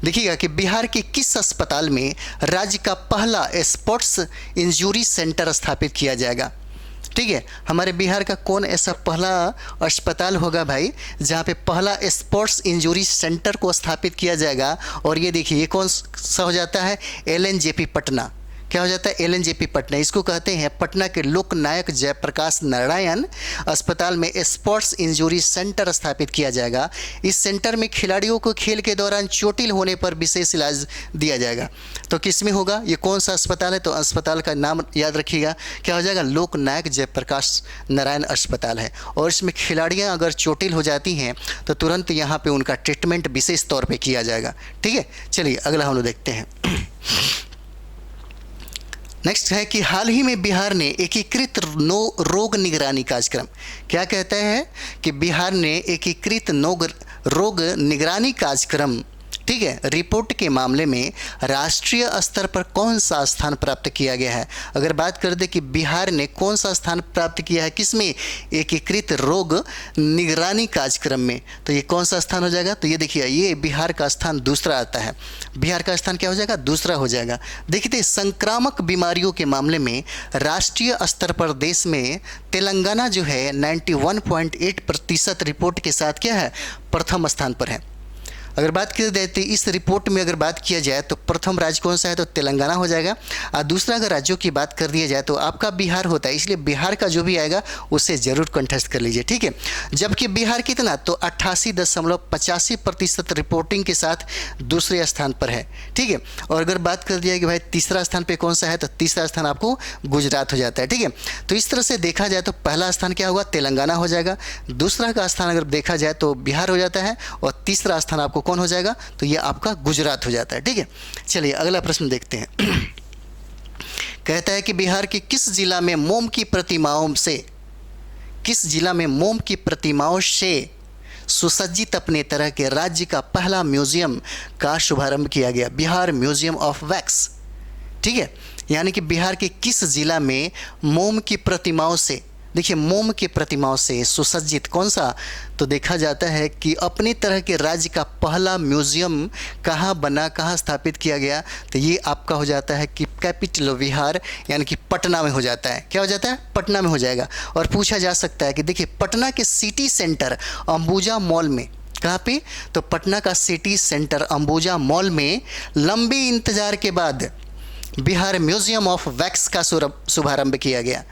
देखिएगा कि बिहार के किस अस्पताल में राज्य का पहला स्पोर्ट्स इंजरी सेंटर स्थापित किया जाएगा। ठीक है, हमारे बिहार का कौन ऐसा पहला अस्पताल होगा भाई जहाँ पे पहला स्पोर्ट्स इंजरी सेंटर को स्थापित किया जाएगा। और ये देखिए ये कौन सा हो जाता है, LNJP पटना। क्या हो जाता है, LNJP पटना। इसको कहते हैं पटना के लोकनायक जयप्रकाश नारायण अस्पताल में स्पोर्ट्स इंजरी सेंटर स्थापित किया जाएगा। इस सेंटर में खिलाड़ियों को खेल के दौरान चोटिल होने पर विशेष इलाज दिया जाएगा। तो किस में होगा, ये कौन सा अस्पताल है, तो अस्पताल का नाम याद रखिएगा, क्या हो जाएगा, लोकनायक जयप्रकाश नारायण अस्पताल है। और इसमें खिलाड़ियाँ अगर चोटिल हो जाती हैं तो तुरंत यहाँ पर उनका ट्रीटमेंट विशेष तौर पर किया जाएगा। ठीक है, चलिए अगला हम लोग देखते हैं। नेक्स्ट है कि हाल ही में बिहार ने एकीकृत रोग निगरानी कार्यक्रम, क्या कहता है कि बिहार ने एकीकृत रोग निगरानी कार्यक्रम, ठीक है, रिपोर्ट के मामले में राष्ट्रीय स्तर पर कौन सा स्थान प्राप्त किया गया है। अगर बात कर दे कि बिहार ने कौन सा स्थान प्राप्त किया है किसमें, एकीकृत रोग निगरानी कार्यक्रम में, तो ये कौन सा स्थान हो जाएगा, तो ये देखिए ये बिहार का स्थान दूसरा आता है। बिहार का स्थान क्या हो जाएगा, दूसरा हो जाएगा। देखिए संक्रामक बीमारियों के मामले में राष्ट्रीय स्तर पर देश में तेलंगाना जो है 91.8% रिपोर्ट के साथ क्या है, प्रथम स्थान पर है। अगर बात की जाए तो इस रिपोर्ट में अगर बात किया जाए तो प्रथम राज्य कौन सा है, तो तेलंगाना हो जाएगा। और दूसरा अगर राज्यों की बात कर दिया जाए तो आपका बिहार होता है, इसलिए बिहार का जो भी आएगा उससे ज़रूर कंटेस्ट कर लीजिए। ठीक है, जबकि बिहार कितना, तो 88.85% रिपोर्टिंग के साथ दूसरे स्थान पर है। ठीक है, और अगर बात कर दिया कि भाई तीसरा स्थान पर कौन सा है, तो तीसरा स्थान आपको गुजरात हो जाता है। ठीक है, तो इस तरह से देखा जाए तो पहला स्थान क्या होगा, तेलंगाना हो जाएगा। दूसरा का स्थान अगर देखा जाए तो बिहार हो जाता है, और तीसरा स्थान आपको कौन हो जाएगा, तो ये आपका गुजरात हो जाता है। ठीक है, चलिए अगला प्रश्न देखते हैं। कहता है कि बिहार के किस जिला में मोम की प्रतिमाओं से सुसज्जित अपने तरह के राज्य का पहला म्यूजियम का शुभारंभ किया गया, बिहार म्यूजियम ऑफ वैक्स। ठीक है, यानी कि बिहार के किस जिला में मोम की प्रतिमाओं से, देखिए मोम की प्रतिमाओं से सुसज्जित कौन सा, तो देखा जाता है कि अपनी तरह के राज्य का पहला म्यूजियम कहाँ बना, कहाँ स्थापित किया गया, तो ये आपका हो जाता है कि कैपिटल बिहार यानी कि पटना में हो जाता है। क्या हो जाता है, पटना में हो जाएगा। और पूछा जा सकता है कि देखिए पटना के सिटी सेंटर अंबुजा मॉल में, कहाँ पे, तो पटना का सिटी सेंटर अंबुजा मॉल में लंबे इंतजार के बाद बिहार म्यूजियम ऑफ वैक्स का शुभारंभ किया गया।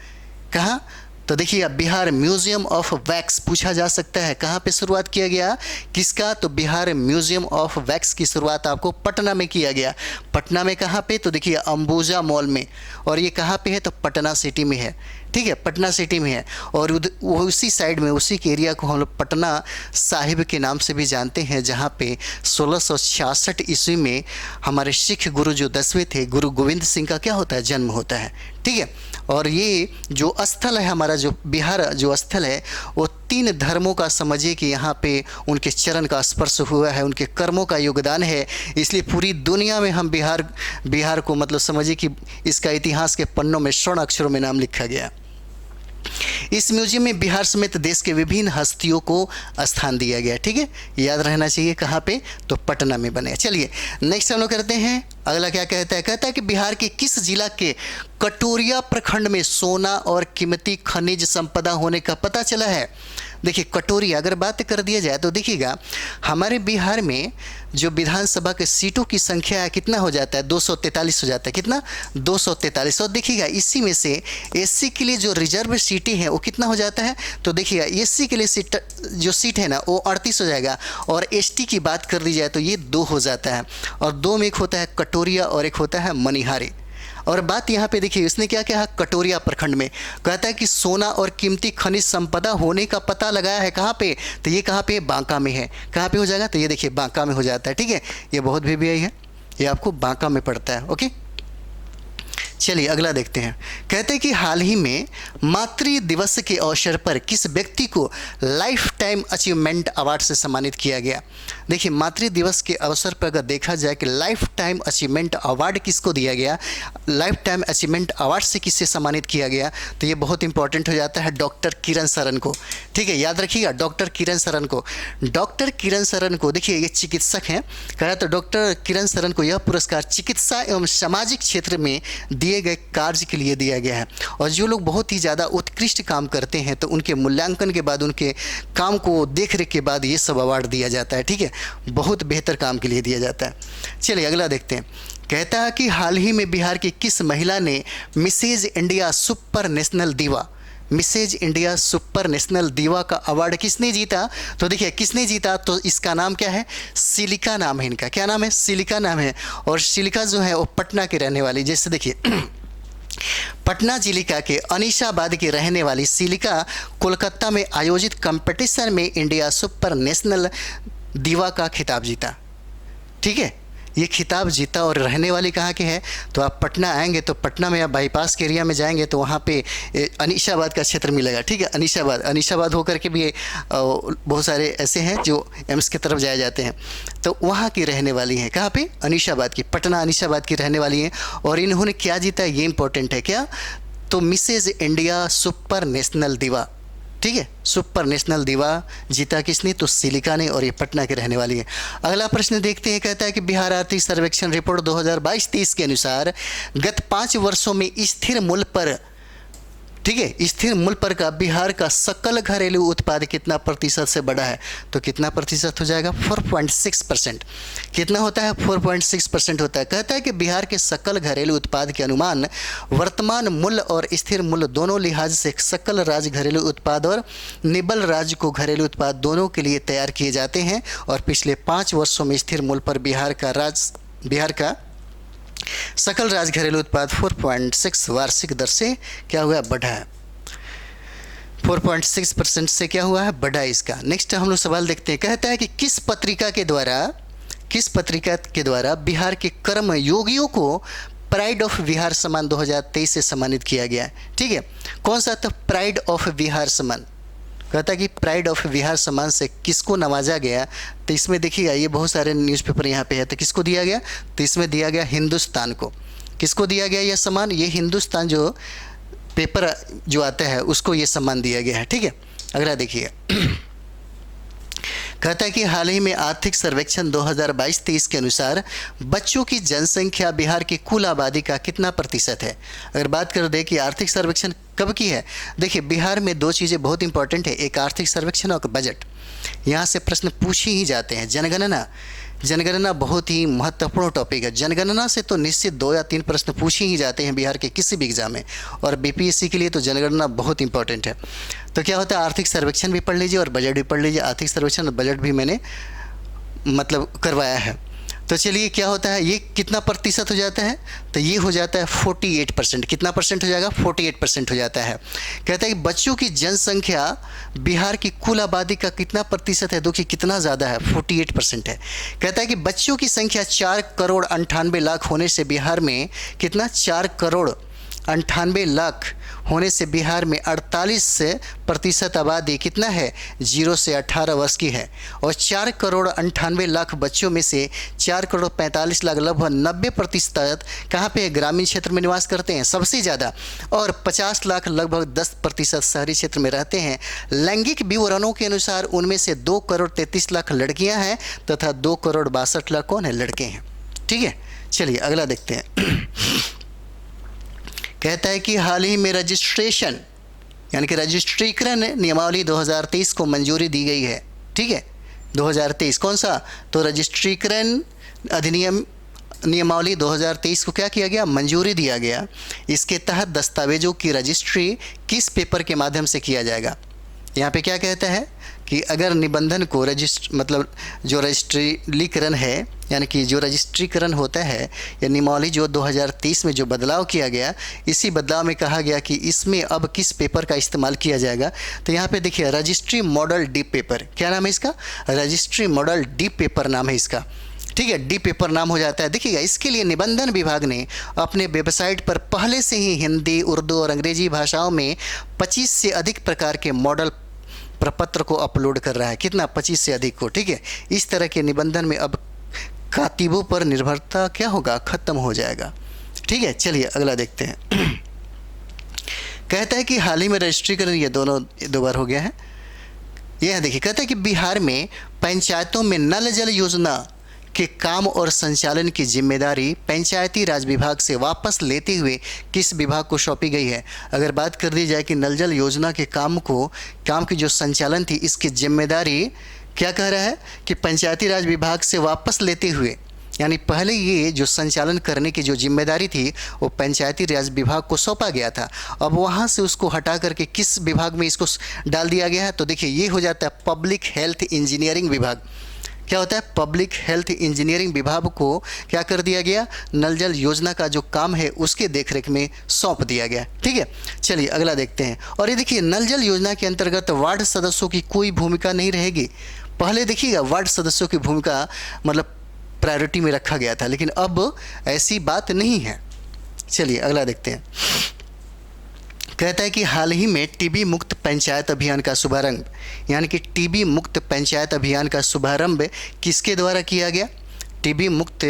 कहाँ, तो देखिए बिहार म्यूजियम ऑफ वैक्स पूछा जा सकता है कहाँ पे शुरुआत किया गया, किसका, तो बिहार म्यूजियम ऑफ वैक्स की शुरुआत आपको पटना में किया गया। पटना में कहाँ पे, तो देखिए अंबुजा मॉल में। और ये कहाँ पे है, तो पटना सिटी में है। ठीक है, पटना सिटी में है। और उसी साइड में, उसी के एरिया को हम लोग पटना साहिब के नाम से भी जानते हैं, जहाँ पे 1666 ईस्वी में हमारे सिख गुरु जो 10वें थे, गुरु गोविंद सिंह का क्या होता है, जन्म होता है। ठीक है, और ये जो स्थल है हमारा, जो बिहार जो स्थल है, वो 3 धर्मों का समझिए कि यहाँ पे उनके चरण का स्पर्श हुआ है, उनके कर्मों का योगदान है। इसलिए पूरी दुनिया में हम बिहार को मतलब समझिए कि इसका इतिहास के पन्नों में स्वर्ण अक्षरों में नाम लिखा गया। इस म्यूजियम में बिहार समेत देश के विभिन्न हस्तियों को स्थान दिया गया। ठीक है, याद रहना चाहिए कहाँ पे, तो पटना में बने। चलिए नेक्स्ट हम लोग करते हैं, अगला क्या कहता है कि बिहार के किस जिला के कटोरिया प्रखंड में सोना और कीमती खनिज संपदा होने का पता चला है। देखिए कटोरिया अगर बात कर दिया जाए तो देखिएगा हमारे बिहार में जो विधानसभा के सीटों की संख्या है कितना हो जाता है, 243 हो जाता है। कितना, 243। और देखिएगा इसी में से एससी के लिए जो रिजर्व सीटें हैं वो कितना हो जाता है, तो देखिएगा एससी के लिए सीट है ना वो 38 हो जाएगा। और एसटी की बात कर दी जाए तो ये 2 हो जाता है। और 2 में एक होता है कटोरिया और एक होता है मनिहारी। और बात यहाँ पे देखिए इसने क्या कहा, कटोरिया प्रखंड में कहता है कि सोना और कीमती खनिज संपदा होने का पता लगाया है। कहाँ पे, तो ये कहाँ पे, बांका में है। कहाँ पे हो जाएगा, तो ये देखिए बांका में हो जाता है। ठीक है, ये बहुत भी है, ये आपको बांका में पड़ता है। ओके, चलिए अगला देखते हैं। कहते हैं कि हाल ही में मातृ दिवस के अवसर पर किस व्यक्ति को लाइफ टाइम अचीवमेंट अवार्ड से सम्मानित किया गया। देखिए मातृ दिवस के अवसर पर अगर देखा जाए कि लाइफ टाइम अचीवमेंट अवार्ड किसको दिया गया, लाइफ टाइम अचीवमेंट अवार्ड से किससे सम्मानित किया गया, तो ये बहुत इंपॉर्टेंट हो जाता है डॉक्टर किरण सरन को। ठीक है, याद रखिएगा डॉक्टर किरण सरन को। डॉक्टर किरण सरन को, देखिए ये चिकित्सक हैं, कहा तो डॉक्टर किरण सरन को यह पुरस्कार चिकित्सा एवं सामाजिक क्षेत्र में दिए गए कार्य के लिए दिया गया है। और जो लोग बहुत ही ज़्यादा उत्कृष्ट काम करते हैं तो उनके मूल्यांकन के बाद, उनके काम को देख रेख के बाद ये सब अवार्ड दिया जाता है। ठीक है, बहुत बेहतर काम के लिए दिया जाता है। चलिए अगला देखते हैं। कहता है कि हाल ही में बिहार की किस महिला ने मिसेज इंडिया सुपर नेशनल दीवा, मिसेज इंडिया सुपर नेशनल दीवा का अवार्ड किसने जीता, तो देखिए किसने जीता, तो इसका नाम क्या है, सिलिका नाम है इनका। क्या नाम है, सिलिका नाम है। और सिलिका जो है वो पटना के रहने वाली, जैसे देखिए पटना जिला के अनीशाबाद की रहने वाली सिलिका कोलकाता में आयोजित कंपटीशन में इंडिया सुपर नेशनल दीवा का खिताब जीता। ठीक है, ये खिताब जीता और रहने वाली कहाँ के है, तो आप पटना आएंगे तो पटना में आप बाईपास के एरिया में जाएंगे तो वहाँ पे अनीशाबाद का क्षेत्र मिलेगा। ठीक है, अनीशाबाद होकर के भी बहुत सारे ऐसे हैं जो एम्स की तरफ जाए जाते हैं, तो वहाँ की रहने वाली हैं। कहाँ पे, अनीशाबाद की, पटना अनीशाबाद की रहने वाली हैं। और इन्होंने क्या जीता, ये इंपॉर्टेंट है क्या, तो मिसेज इंडिया सुपर नेशनल दीवा। ठीक है, सुपर नेशनल दीवा जीता किसने, तो सिलिका ने, और ये पटना के रहने वाली है। अगला प्रश्न देखते हैं। कहता है कि बिहार आर्थिक सर्वेक्षण रिपोर्ट 2022-23 के अनुसार गत 5 वर्षों में स्थिर मूल्य पर, ठीक है, स्थिर मूल्य पर का बिहार का सकल घरेलू उत्पाद कितना प्रतिशत से बढ़ा है, तो कितना प्रतिशत हो जाएगा, 4.6%। कितना होता है, 4.6% होता है। कहता है कि बिहार के सकल घरेलू उत्पाद के अनुमान वर्तमान मूल्य और स्थिर मूल्य दोनों लिहाज से सकल राज्य घरेलू उत्पाद और निबल राज्य को घरेलू उत्पाद दोनों के लिए तैयार किए जाते हैं। और पिछले 5 वर्षों में स्थिर मूल्य पर बिहार का सकल राज्य घरेलू उत्पाद 4.6 वार्षिक दर से क्या हुआ, बढ़ा है। 4.6% से क्या हुआ है, बढ़ा इसका। नेक्स्ट हम लोग सवाल देखते हैं। कहता है कि किस पत्रिका के द्वारा बिहार के कर्म योगियों को प्राइड ऑफ बिहार सम्मान 2023 से सम्मानित किया गया है। ठीक है, कौन सा, तो प्राइड ऑफ बिहार सम्मान। कहता है कि प्राइड ऑफ बिहार सम्मान से किसको नवाजा गया, तो इसमें देखिएगा ये बहुत सारे न्यूज़पेपर यहाँ पे है, तो किसको दिया गया, तो इसमें दिया गया हिंदुस्तान को। किसको दिया गया यह सम्मान, ये हिंदुस्तान जो पेपर जो आता है उसको ये सम्मान दिया गया है। ठीक है, अगला देखिएगा। कहता है कि हाल ही में आर्थिक सर्वेक्षण 2022-23 के अनुसार बच्चों की जनसंख्या बिहार की कुल आबादी का कितना प्रतिशत है। अगर बात कर दें कि आर्थिक सर्वेक्षण कब की है, देखिए बिहार में 2 चीज़ें बहुत इंपॉर्टेंट है, एक आर्थिक सर्वेक्षण और बजट। यहाँ से प्रश्न पूछे ही जाते हैं। जनगणना बहुत ही महत्वपूर्ण टॉपिक है। जनगणना से तो निश्चित 2 या 3 प्रश्न पूछे ही जाते हैं बिहार के किसी भी एग्जाम में, और बीपीएससी के लिए तो जनगणना बहुत इंपॉर्टेंट है। तो क्या होता है, आर्थिक सर्वेक्षण भी पढ़ लीजिए और बजट भी पढ़ लीजिए। आर्थिक सर्वेक्षण और बजट भी मैंने मतलब करवाया है। तो चलिए क्या होता है, ये कितना प्रतिशत हो जाता है, तो ये हो जाता है 48%। कितना परसेंट हो जाएगा, 48% हो जाता है। कहता है कि बच्चों की जनसंख्या बिहार की कुल आबादी का कितना प्रतिशत है, देखिए कितना ज़्यादा है, 48% है। कहता है कि बच्चों की संख्या 4,98,00,000 होने से बिहार में कितना, 4,98,00,000 होने से बिहार में 48% आबादी कितना है, 0 से 18 वर्ष की है। और 4,98,00,000 बच्चों में से 4,45,00,000 लगभग 90% कहाँ पे ग्रामीण क्षेत्र में निवास करते हैं सबसे ज़्यादा, और 50,00,000 लगभग 10% शहरी क्षेत्र में रहते हैं। लैंगिक विवरणों के अनुसार उनमें से 2,33,00,000 लड़कियाँ हैं तथा 2,62,00,000 कौन है, लड़के हैं। ठीक है, चलिए अगला देखते हैं। कहता है कि हाल ही में रजिस्ट्रेशन यानी कि रजिस्ट्रीकरण नियमावली 2023 को मंजूरी दी गई है। ठीक है, 2023 कौन सा, तो रजिस्ट्रीकरण अधिनियम नियमावली 2023 को क्या किया गया, मंजूरी दिया गया। इसके तहत दस्तावेजों की रजिस्ट्री किस पेपर के माध्यम से किया जाएगा। यहाँ पे क्या कहता है कि अगर निबंधन को मतलब जो रजिस्ट्रीकरण है यानी कि जो रजिस्ट्रीकरण होता है या नियमावली जो 2023 में जो बदलाव किया गया, इसी बदलाव में कहा गया कि इसमें अब किस पेपर का इस्तेमाल किया जाएगा। तो यहाँ पे देखिए रजिस्ट्री मॉडल डीप पेपर, क्या नाम है इसका, रजिस्ट्री मॉडल डीप पेपर नाम है इसका। ठीक है, डी पेपर नाम हो जाता है। देखिएगा इसके लिए निबंधन विभाग ने अपने वेबसाइट पर पहले से ही हिंदी, उर्दू और अंग्रेजी भाषाओं में 25 से अधिक प्रकार के मॉडल प्रपत्र को अपलोड कर रहा है, कितना 25 से अधिक को, ठीक है। इस तरह के निबंधन में अब कातिबों पर निर्भरता क्या होगा, खत्म हो जाएगा, ठीक है। चलिए अगला देखते हैं। कहता है कि हाल ही में रजिस्ट्रीकरण, ये दोनों दो बार हो गया है। यह देखिए, कहता है कि बिहार में पंचायतों में नल जल योजना के काम और संचालन की जिम्मेदारी पंचायती राज विभाग से वापस लेते हुए किस विभाग को सौंपी गई है। अगर बात कर दी जाए कि नल जल योजना के काम की जो संचालन थी, इसकी जिम्मेदारी क्या कह रहा है कि पंचायती राज विभाग से वापस लेते हुए, यानी पहले ये जो संचालन करने की जो जिम्मेदारी थी वो पंचायती राज विभाग को सौंपा गया था, अब वहाँ से उसको हटा करके किस विभाग में इसको डाल दिया गया है। तो देखिए ये हो जाता है पब्लिक हेल्थ इंजीनियरिंग विभाग। क्या होता है, पब्लिक हेल्थ इंजीनियरिंग विभाग को क्या कर दिया गया, नल जल योजना का जो काम है उसके देखरेख में सौंप दिया गया, ठीक है। चलिए अगला देखते हैं। और ये देखिए, नल जल योजना के अंतर्गत वार्ड सदस्यों की कोई भूमिका नहीं रहेगी। पहले देखिएगा वार्ड सदस्यों की भूमिका मतलब प्रायोरिटी में रखा गया था, लेकिन अब ऐसी बात नहीं है। चलिए अगला देखते हैं। कहता है कि हाल ही में टीबी मुक्त पंचायत अभियान का शुभारंभ, यानी कि टीबी मुक्त पंचायत अभियान का शुभारंभ किसके द्वारा किया गया। टीबी मुक्त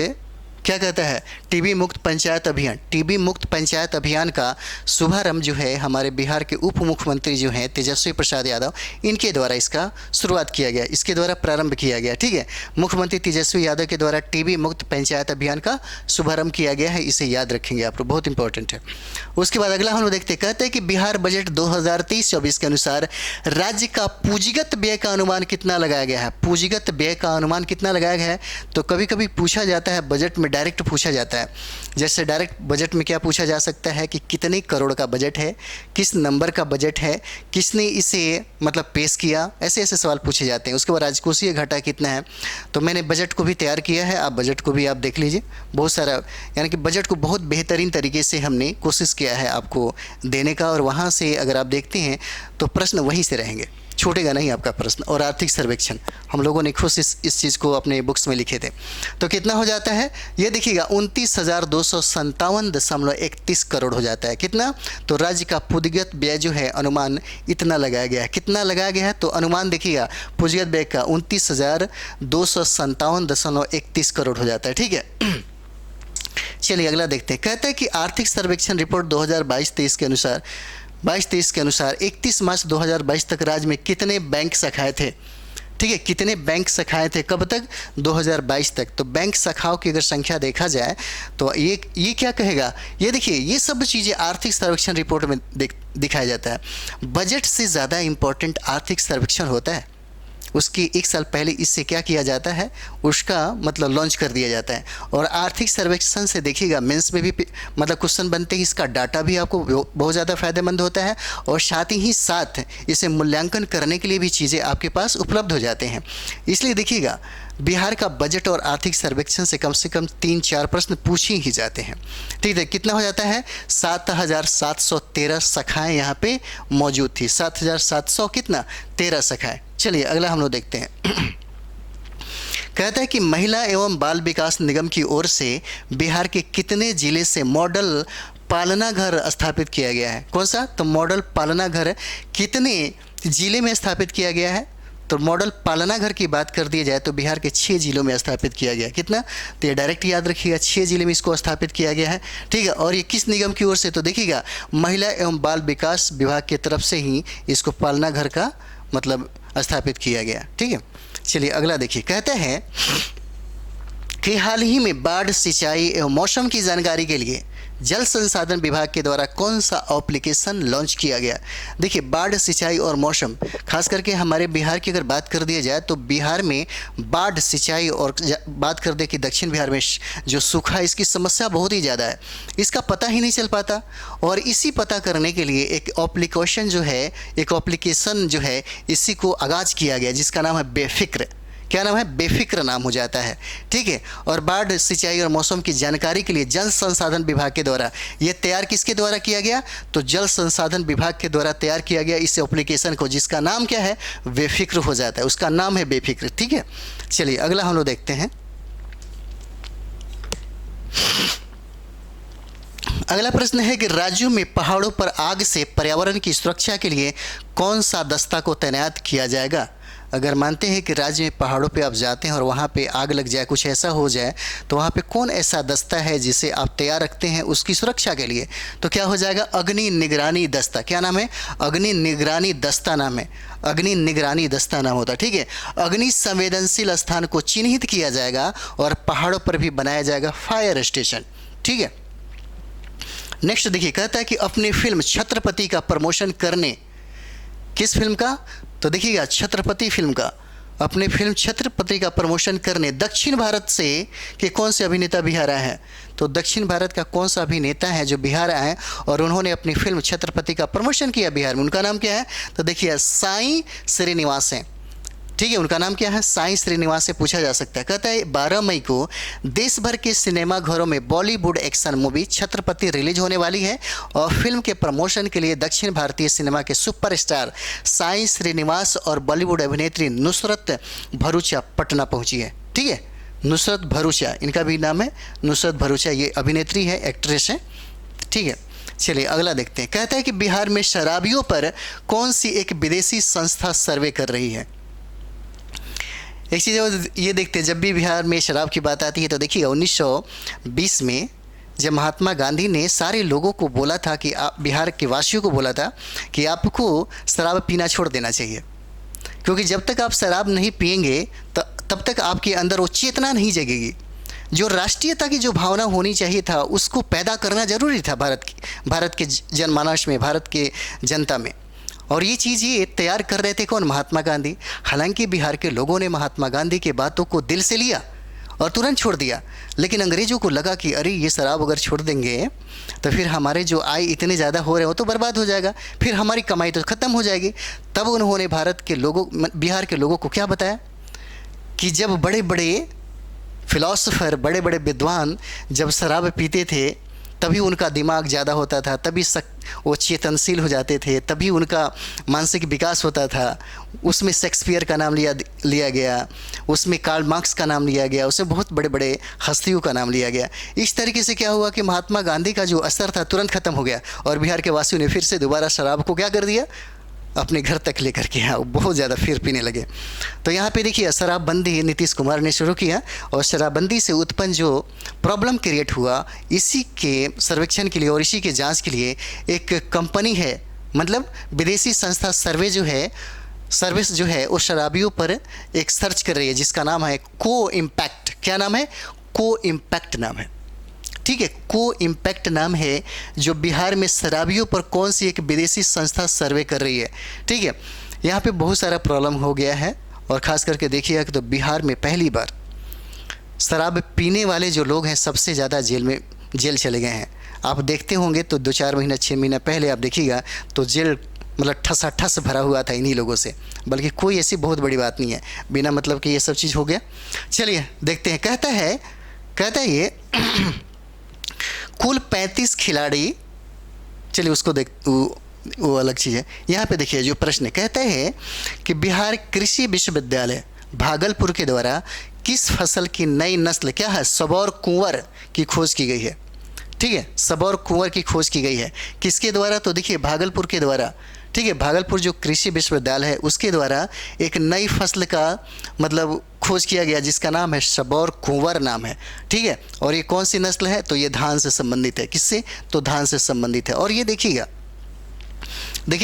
क्या कहता है, टीबी मुक्त पंचायत अभियान। टीबी मुक्त पंचायत अभियान का शुभारंभ जो है हमारे बिहार के उप मुख्यमंत्री जो हैं तेजस्वी प्रसाद यादव, इनके द्वारा इसका शुरुआत किया गया, इसके द्वारा प्रारंभ किया गया, ठीक है। मुख्यमंत्री तेजस्वी यादव के द्वारा टीबी मुक्त पंचायत अभियान का शुभारंभ किया गया है, इसे याद रखेंगे आप लोग, बहुत इंपॉर्टेंट है। उसके बाद अगला हम लोग देखते हैं। कहते हैं कि बिहार बजट 2023-24 के अनुसार राज्य का पूंजीगत व्यय का अनुमान कितना लगाया गया है। पूंजीगत व्यय का अनुमान कितना लगाया गया है, तो कभी कभी पूछा जाता है बजट में, डायरेक्ट पूछा जाता है। जैसे डायरेक्ट बजट में क्या पूछा जा सकता है कि कितने करोड़ का बजट है, किस नंबर का बजट है, किसने इसे मतलब पेश किया, ऐसे ऐसे सवाल पूछे जाते हैं। उसके बाद राजकोषीय घाटा कितना है, तो मैंने बजट को भी तैयार किया है, आप बजट को भी आप देख लीजिए। बहुत सारा, यानी कि बजट को बहुत बेहतरीन तरीके से हमने कोशिश किया है आपको देने का, और वहाँ से अगर आप देखते हैं तो प्रश्न वहीं से रहेंगे, छूटेगा नहीं आपका प्रश्न। और आर्थिक सर्वेक्षण हम लोगों ने खुद इस चीज़ को अपने बुक्स में लिखे थे। तो कितना हो जाता है, ये देखिएगा 29,257.31 करोड़ हो जाता है। कितना, तो राज्य का पूंजीगत व्यय जो है अनुमान इतना लगाया गया है। कितना लगाया गया है, तो अनुमान देखिएगा पूंजीगत व्यय का 29,257.31 करोड़ हो जाता है, ठीक है। चलिए अगला देखते हैं। कहता है कि आर्थिक सर्वेक्षण रिपोर्ट 2022-23 के अनुसार 31 मार्च 2022 तक राज्य में कितने बैंक शाखाएं थे, ठीक है। कितने बैंक शाखाएं थे, कब तक, 2022 तक। तो बैंक शाखाओं की अगर संख्या देखा जाए तो ये क्या कहेगा, ये देखिए ये सब चीज़ें आर्थिक सर्वेक्षण रिपोर्ट में दिखाया जाता है। बजट से ज़्यादा इम्पोर्टेंट आर्थिक सर्वेक्षण होता है। उसकी एक साल पहले इससे क्या किया जाता है, उसका मतलब लॉन्च कर दिया जाता है। और आर्थिक सर्वेक्षण से देखिएगा मेंस में भी मतलब क्वेश्चन बनते हैं, इसका डाटा भी आपको बहुत ज़्यादा फायदेमंद होता है, और साथ ही साथ इसे मूल्यांकन करने के लिए भी चीज़ें आपके पास उपलब्ध हो जाते हैं। इसलिए देखिएगा बिहार का बजट और आर्थिक सर्वेक्षण से कम 3-4 प्रश्न पूछे ही जाते हैं, ठीक है। कितना हो जाता है, 7,713 शाखाएँ यहाँ पे मौजूद थी। 7,700 कितना, 13 शाखाएँ। चलिए अगला हम लोग देखते हैं। कहता है कि महिला एवं बाल विकास निगम की ओर से बिहार के कितने जिले से मॉडल पालना घर स्थापित किया गया है। कौन सा, तो मॉडल पालना घर कितने जिले में स्थापित किया गया है। तो मॉडल पालना घर की बात कर दी जाए तो बिहार के 6 जिलों में स्थापित किया गया। कितना, तो ये डायरेक्ट याद रखिएगा, 6 जिले में इसको स्थापित किया गया है, ठीक है। और ये किस निगम की ओर से, तो देखिएगा महिला एवं बाल विकास विभाग की तरफ से ही इसको पालना घर का मतलब स्थापित किया गया, ठीक है। चलिए अगला देखिए। कहते हैं कि हाल ही में बाढ़, सिंचाई एवं मौसम की जानकारी के लिए जल संसाधन विभाग के द्वारा कौन सा एप्लीकेशन लॉन्च किया गया। देखिए बाढ़, सिंचाई और मौसम, खास करके हमारे बिहार की अगर बात कर दी जाए तो बिहार में बाढ़, सिंचाई और बात कर दे कि दक्षिण बिहार में जो सूखा, इसकी समस्या बहुत ही ज़्यादा है, इसका पता ही नहीं चल पाता। और इसी पता करने के लिए एक एप्लीकेशन जो है, एक एप्लीकेशन जो है, इसी को आगाज़ किया गया जिसका नाम है बेफिक्र। क्या नाम है, बेफिक्र नाम हो जाता है, ठीक है। और बाढ़, सिंचाई और मौसम की जानकारी के लिए जल संसाधन विभाग के द्वारा ये तैयार किसके द्वारा किया गया, तो जल संसाधन विभाग के द्वारा तैयार किया गया इस एप्लीकेशन को, जिसका नाम क्या है, बेफिक्र हो जाता है, उसका नाम है बेफिक्र, ठीक है। चलिए अगला हम लोग देखते हैं। अगला प्रश्न है कि राज्यों में पहाड़ों पर आग से पर्यावरण की सुरक्षा के लिए कौन सा दस्ता को तैनात किया जाएगा। अगर मानते हैं कि राज्य में पहाड़ों पे आप जाते हैं और वहाँ पे आग लग जाए, कुछ ऐसा हो जाए, तो वहाँ पे कौन ऐसा दस्ता है जिसे आप तैयार रखते हैं उसकी सुरक्षा के लिए। तो क्या हो जाएगा, अग्नि निगरानी दस्ता। क्या नाम है, अग्नि निगरानी दस्ता नाम है, अग्नि निगरानी दस्ता नाम होता है। ठीक है, अग्नि संवेदनशील स्थान को चिन्हित किया जाएगा और पहाड़ों पर भी बनाया जाएगा फायर स्टेशन। ठीक है, नेक्स्ट देखिए, कहता है कि अपनी फिल्म छत्रपति का प्रमोशन करने, किस फिल्म का, तो देखिएगा छत्रपति फिल्म का, अपने फिल्म छत्रपति का प्रमोशन करने दक्षिण भारत से कि कौन से अभिनेता बिहार आए हैं। तो दक्षिण भारत का कौन सा अभिनेता है जो बिहार आए हैं और उन्होंने अपनी फिल्म छत्रपति का प्रमोशन किया बिहार में, उनका नाम क्या है। तो देखिए साई श्रीनिवास हैं। ठीक है, उनका नाम क्या है, साई श्रीनिवास से पूछा जा सकता है। कहता है 12 मई को देश भर के सिनेमा घरों में Bollywood action movie Chhatrapati release होने वाली है और फिल्म के प्रमोशन के लिए दक्षिण भारतीय सिनेमा के सुपरस्टार साई श्रीनिवास और बॉलीवुड अभिनेत्री नुसरत भरूचा पटना पहुंची है। ठीक है, नुसरत भरूचा, इनका भी नाम है नुसरत भरूचा, ये अभिनेत्री है, एक्ट्रेस है। ठीक है, चलिए अगला देखते हैं। कहता है कि बिहार में शराबियों पर कौन सी एक विदेशी संस्था सर्वे कर रही है। एक चीज़ ये देखते हैं, जब भी बिहार में शराब की बात आती है तो देखिए 1920 में जब महात्मा गांधी ने सारे लोगों को बोला था कि आप, बिहार के वासियों को बोला था कि आपको शराब पीना छोड़ देना चाहिए, क्योंकि जब तक आप शराब नहीं पिएंगे तब तक आपके अंदर वो चेतना नहीं जगेगी। जो राष्ट्रीयता की जो भावना होनी चाहिए था उसको पैदा करना ज़रूरी था भारत के जनमानस में, भारत के जनता में। और ये चीज़ ये तैयार कर रहे थे कौन, महात्मा गांधी। हालांकि बिहार के लोगों ने महात्मा गांधी की बातों को दिल से लिया और तुरंत छोड़ दिया, लेकिन अंग्रेज़ों को लगा कि अरे ये शराब अगर छोड़ देंगे तो फिर हमारे जो आय इतने ज़्यादा हो रहे हो तो बर्बाद हो जाएगा, फिर हमारी कमाई तो ख़त्म हो जाएगी। तब उन्होंने बिहार के लोगों को क्या बताया कि जब बड़े बड़े फिलॉसफर, बड़े बड़े विद्वान जब शराब पीते थे तभी उनका दिमाग ज़्यादा होता था, तभी वो चेतनशील हो जाते थे, तभी उनका मानसिक विकास होता था। उसमें शेक्सपियर का नाम लिया गया, उसमें कार्ल मार्क्स का नाम लिया गया, उसमें बहुत बड़े बड़े हस्तियों का नाम लिया गया। इस तरीके से क्या हुआ कि महात्मा गांधी का जो असर था तुरंत ख़त्म हो गया और बिहार के वासियों ने फिर से दोबारा शराब को क्या कर दिया, अपने घर तक लेकर के यहाँ बहुत ज़्यादा फिर पीने लगे। तो यहाँ पे देखिए शराबबंदी नीतीश कुमार ने शुरू किया और शराबबंदी से उत्पन्न जो प्रॉब्लम क्रिएट हुआ, इसी के सर्वेक्षण के लिए और इसी के जांच के लिए एक कंपनी है, मतलब विदेशी संस्था सर्विस जो है वो शराबियों पर एक सर्च कर रही है जिसका नाम है को इम्पैक्ट। क्या नाम है, को इम्पैक्ट नाम है। ठीक है, को इम्पैक्ट नाम है जो बिहार में शराबियों पर कौन सी एक विदेशी संस्था सर्वे कर रही है। ठीक है, यहाँ पे बहुत सारा प्रॉब्लम हो गया है और ख़ास करके देखिएगा कि तो बिहार में पहली बार शराब पीने वाले जो लोग हैं सबसे ज़्यादा जेल चले गए हैं। आप देखते होंगे तो 2-4 महीना 6 महीना पहले आप देखिएगा तो जेल मतलब ठसाठस भरा हुआ था इन्हीं लोगों से, बल्कि कोई ऐसी बहुत बड़ी बात नहीं है, बिना मतलब कि ये सब चीज़ हो गया। चलिए देखते हैं। कहता है ये कुल 35 खिलाड़ी, चलिए उसको वो अलग चीज़ है। यहाँ पे देखिए जो प्रश्न कहता है कि बिहार कृषि विश्वविद्यालय भागलपुर के द्वारा किस फसल की नई नस्ल क्या है, सबौर कुंवर की खोज की गई है। ठीक है, सबौर कुंवर की खोज की गई है किसके द्वारा, तो देखिए भागलपुर के द्वारा। ठीक है, भागलपुर जो कृषि विश्वविद्यालय है उसके द्वारा एक नई फसल का मतलब खोज किया गया जिसका नाम है सबौर कुंवर नाम है। ठीक है, और ये कौन सी नस्ल है, तो ये धान से संबंधित है। किससे, तो धान से संबंधित है। और ये देखिएगा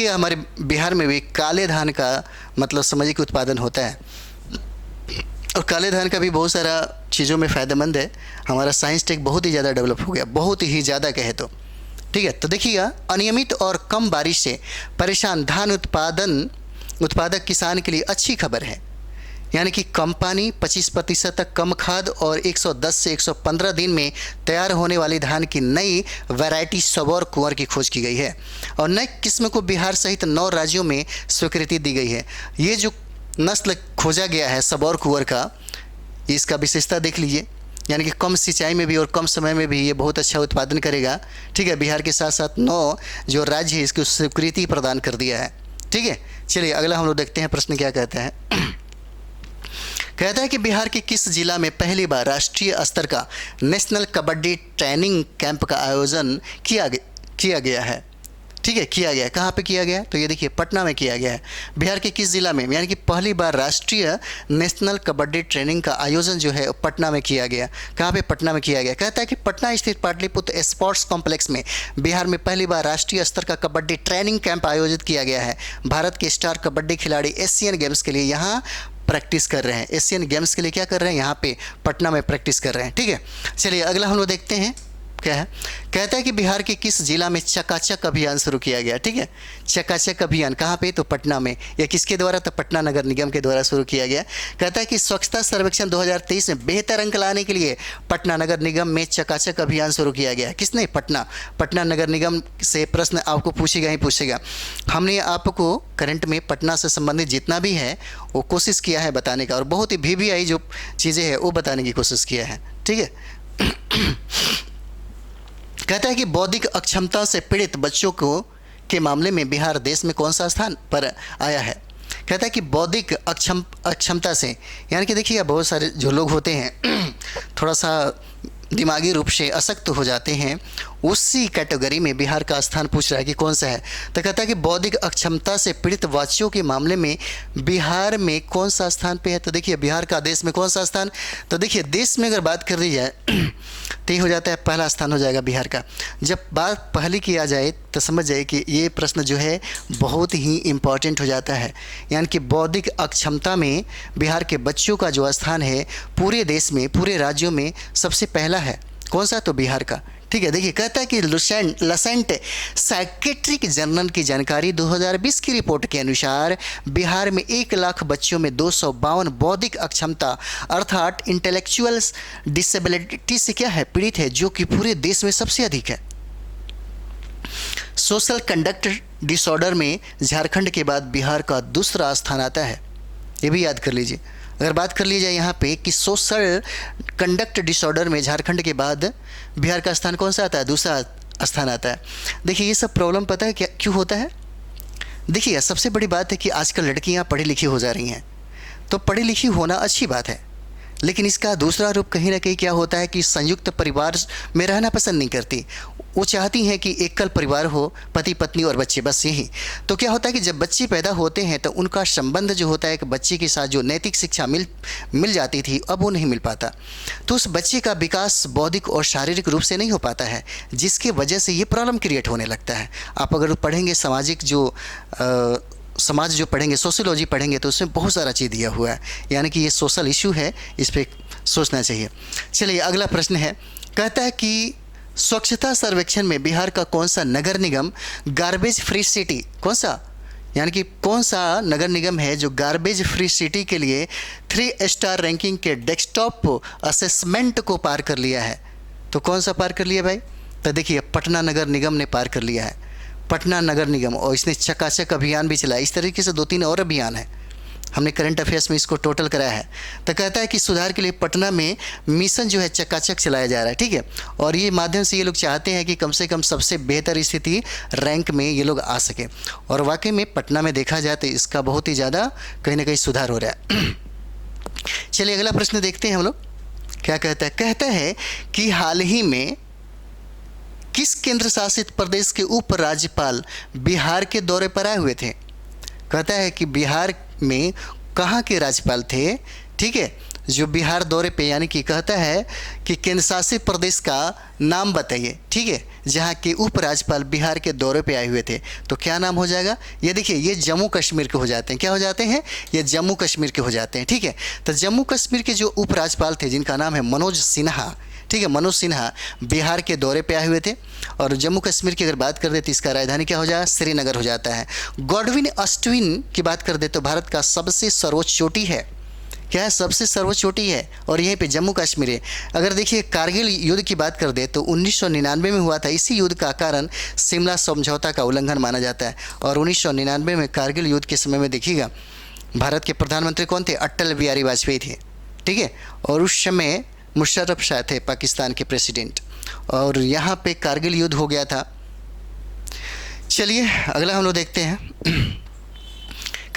हमारे बिहार में भी काले धान का मतलब समझिए कि उत्पादन होता है और काले धान का भी बहुत सारा चीज़ों में फ़ायदेमंद है। हमारा साइंस टेक बहुत ही ज़्यादा डेवलप हो गया, बहुत ही ज़्यादा कहे तो। ठीक है, तो देखिएगा अनियमित और कम बारिश से परेशान धान उत्पादक किसान के लिए अच्छी खबर है, यानी कि कम पानी, 25% तक कम खाद और 110 से 115 दिन में तैयार होने वाली धान की नई वैरायटी सबौर कुंवर की खोज की गई है और नई किस्म को बिहार सहित 9 राज्यों में स्वीकृति दी गई है। ये जो नस्ल खोजा गया है सबौर कुंवर का, इसका विशेषता देख लीजिए, यानी कि कम सिंचाई में भी और कम समय में भी ये बहुत अच्छा उत्पादन करेगा। ठीक है, बिहार के साथ साथ 9 जो राज्य है इसको स्वीकृति प्रदान कर दिया है। ठीक है, चलिए अगला हम लोग देखते हैं प्रश्न क्या कहता है। कहता है कि बिहार के किस जिला में पहली बार राष्ट्रीय स्तर का नेशनल कबड्डी ट्रेनिंग कैंप का आयोजन किया गया है। ठीक है, किया गया है। कहाँ पे किया गया है? तो ये देखिए पटना में किया गया है। बिहार के किस जिला में, यानी कि पहली बार राष्ट्रीय नेशनल कबड्डी ट्रेनिंग का आयोजन जो है पटना में किया गया। कहाँ पे? पटना में किया गया। कहता है कि पटना स्थित पाटलिपुत्र स्पोर्ट्स कॉम्प्लेक्स में बिहार में पहली बार राष्ट्रीय स्तर का कबड्डी ट्रेनिंग कैंप आयोजित किया गया है। भारत के स्टार कबड्डी खिलाड़ी एशियन गेम्स के लिए यहाँ प्रैक्टिस कर रहे हैं। एशियन गेम्स के लिए क्या कर रहे हैं? यहाँ पे पटना में प्रैक्टिस कर रहे हैं। ठीक है, चलिए अगला हम लोग देखते हैं क्या है। कहता है कि बिहार के किस जिला में चकाचक अभियान शुरू किया गया। ठीक है, चकाचक अभियान कहाँ पे? तो पटना में। या किसके द्वारा? तो पटना नगर निगम के द्वारा शुरू किया गया। कहता है कि स्वच्छता सर्वेक्षण 2023 में बेहतर अंक लाने के लिए पटना नगर निगम में चकाचक अभियान शुरू किया गया। किसने? पटना नगर निगम से प्रश्न आपको पूछेगा ही पूछेगा। हमने आपको करंट में पटना से संबंधित जितना भी है वो कोशिश किया है बताने का, और बहुत ही VVI जो चीज़ें हैं वो बताने की कोशिश किया है। ठीक है। कहता है कि बौद्धिक अक्षमता से पीड़ित बच्चों को के मामले में बिहार देश में कौन सा स्थान पर आया है। कहता है कि बौद्धिक अक्षमता से, यानी कि देखिए बहुत सारे जो लोग होते हैं थोड़ा सा दिमागी रूप से अशक्त हो जाते हैं, उसी कैटेगरी में बिहार का स्थान पूछ रहा है कि कौन सा है। तो कहता है कि बौद्धिक अक्षमता से पीड़ित बच्चों के मामले में बिहार में कौन सा स्थान पे है। तो देखिए बिहार का देश में कौन सा स्थान, तो देखिए देश में अगर बात कर दी जाए तो ये हो जाता है पहला स्थान हो जाएगा बिहार का। जब बात पहली की आ जाए तो समझ जाए कि ये प्रश्न जो है बहुत ही इम्पॉर्टेंट हो जाता है। यानी कि बौद्धिक अक्षमता में बिहार के बच्चों का जो स्थान है पूरे देश में, पूरे राज्यों में सबसे पहला है। कौन सा? तो बिहार का। ठीक है, देखिए कहता है कि लसेंट सेक्रेटरी जनरल की जानकारी 2020 की रिपोर्ट के अनुसार बिहार में 1 लाख बच्चों में 252 बौद्धिक अक्षमता अर्थात इंटेलेक्चुअल डिसेबिलिटी से क्या है? पीड़ित है, जो कि पूरे देश में सबसे अधिक है। सोशल कंडक्ट डिसऑर्डर में झारखंड के बाद बिहार का दूसरा स्थान आता है। ये भी याद कर लीजिए। अगर बात कर ली जाए यहाँ पे कि सोशल कंडक्ट डिसऑर्डर में झारखंड के बाद बिहार का स्थान कौन सा आता है? दूसरा स्थान आता है। देखिए ये सब प्रॉब्लम पता है क्या क्यों होता है? देखिए सबसे बड़ी बात है कि आजकल लड़कियाँ पढ़ी लिखी हो जा रही हैं, तो पढ़ी लिखी होना अच्छी बात है, लेकिन इसका दूसरा रूप कहीं ना कहीं क्या होता है कि संयुक्त परिवार में रहना पसंद नहीं करती। वो चाहती हैं कि एकल परिवार हो, पति पत्नी और बच्चे, बस यही। तो क्या होता है कि जब बच्चे पैदा होते हैं तो उनका संबंध जो होता है कि बच्चे के साथ जो नैतिक शिक्षा मिल जाती थी अब वो नहीं मिल पाता। तो उस बच्चे का विकास बौद्धिक और शारीरिक रूप से नहीं हो पाता है, जिसकी वजह से ये प्रॉब्लम क्रिएट होने लगता है। आप अगर पढ़ेंगे सामाजिक जो समाज जो पढ़ेंगे, सोशियोलॉजी पढ़ेंगे, तो उसमें बहुत सारा चीज़ दिया हुआ है, यानी कि ये सोशल इशू है, इस पर सोचना चाहिए। चलिए अगला प्रश्न है। कहता है कि स्वच्छता सर्वेक्षण में बिहार का कौन सा नगर निगम गार्बेज फ्री सिटी, कौन सा, यानी कि कौन सा नगर निगम है जो गार्बेज फ्री सिटी के लिए 3 स्टार रैंकिंग के डेस्कटॉप असेसमेंट को पार कर लिया है। तो कौन सा पार कर लिया भाई? तो देखिए पटना नगर निगम ने पार कर लिया है, पटना नगर निगम, और इसने चकाचक अभियान भी चलाया। इस तरीके से 2-3 और अभियान है, हमने करंट अफेयर्स में इसको टोटल कराया है। तो कहता है कि सुधार के लिए पटना में मिशन जो है चकाचक चलाया जा रहा है। ठीक है, और ये माध्यम से ये लोग चाहते हैं कि कम से कम सबसे बेहतर स्थिति रैंक में ये लोग आ सके, और वाकई में पटना में देखा जाए तो इसका बहुत ही ज़्यादा कहीं ना कहीं सुधार हो रहा है। चलिए अगला प्रश्न देखते हैं हम लोग क्या कहता है। कहता है कि हाल ही में किस केंद्र शासित प्रदेश के उप राज्यपाल बिहार के दौरे पर आए हुए थे। कहता है कि बिहार में कहाँ के राज्यपाल थे, ठीक है, जो बिहार दौरे पे, यानी कि कहता है कि केंद्र शासित प्रदेश का नाम बताइए, ठीक है, जहाँ के उप राज्यपाल बिहार के दौरे पे आए हुए थे। तो क्या नाम हो जाएगा? ये देखिए ये जम्मू कश्मीर के हो जाते हैं। क्या हो जाते हैं? ये जम्मू कश्मीर के हो जाते हैं। ठीक है, तो जम्मू कश्मीर के जो उप राज्यपाल थे जिनका नाम है मनोज सिन्हा, ठीक है, मनोज सिन्हा बिहार के दौरे पे आए हुए थे। और जम्मू कश्मीर की अगर बात कर दे तो इसका राजधानी क्या हो जाएगा? श्रीनगर हो जाता है। गॉडविन ऑस्टिन की बात कर दे तो भारत का सबसे सर्वोच्च चोटी है। क्या है? सबसे सर्वोच्च चोटी है, और यहीं पे जम्मू कश्मीर है। अगर देखिए कारगिल युद्ध की बात कर दे तो 1999 में हुआ था। इसी युद्ध का कारण शिमला समझौता का उल्लंघन माना जाता है। और 1999 में कारगिल युद्ध के समय में देखिएगा भारत के प्रधानमंत्री कौन थे? अटल बिहारी वाजपेयी थे। ठीक है, और उस समय मुशर्रफ शाह थे पाकिस्तान के प्रेसिडेंट, और यहाँ पे कारगिल युद्ध हो गया था। चलिए अगला हम लोग देखते हैं।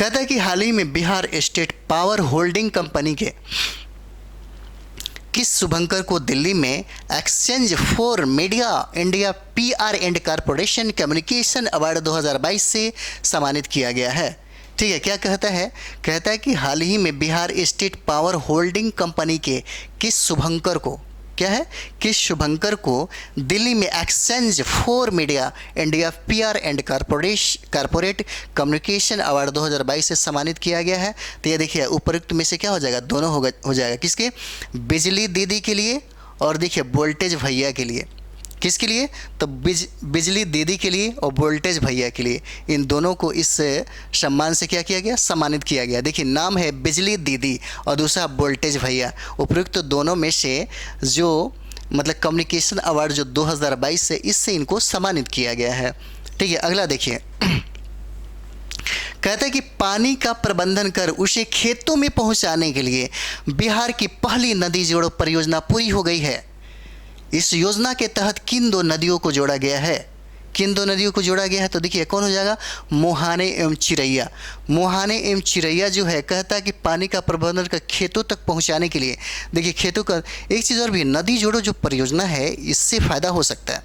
कहता है कि हाल ही में Bihar state power holding company के किस शुभंकर को दिल्ली में exchange for media India PR and corporation communication award 2022 से सम्मानित किया गया है। ठीक है, क्या कहता है? कहता है कि हाल ही में Bihar state power holding company के किस शुभंकर को, क्या है, किस शुभंकर को दिल्ली में exchange for media India PR and corporate communication award 2022 से सम्मानित किया गया है। तो ये देखिए उपरोक्त में से क्या हो जाएगा, दोनों हो जाएगा। किसके? बिजली दीदी के लिए और देखिए वोल्टेज भैया के लिए। किसके लिए? तो बिजली दीदी के लिए और वोल्टेज भैया के लिए, इन दोनों को इस सम्मान से क्या किया गया, सम्मानित किया गया। देखिए नाम है बिजली दीदी और दूसरा वोल्टेज भैया। उपयुक्त तो दोनों में से जो मतलब कम्युनिकेशन अवार्ड जो 2022 से, इससे इनको सम्मानित किया गया है। ठीक है, अगला देखिए। कहता है कि पानी का प्रबंधन कर उसे खेतों में पहुंचाने के लिए बिहार की पहली नदी जोड़ो परियोजना पूरी हो गई है। इस योजना के तहत किन दो नदियों को जोड़ा गया है? किन दो नदियों को जोड़ा गया है? तो देखिए कौन हो जाएगा, मोहाने एवं चिरैया। मोहाने एवं चिरैया जो है, कहता है कि पानी का प्रबंधन कर खेतों तक पहुंचाने के लिए, देखिए खेतों का एक चीज़ और भी, नदी जोड़ो जो परियोजना है इससे फ़ायदा हो सकता है।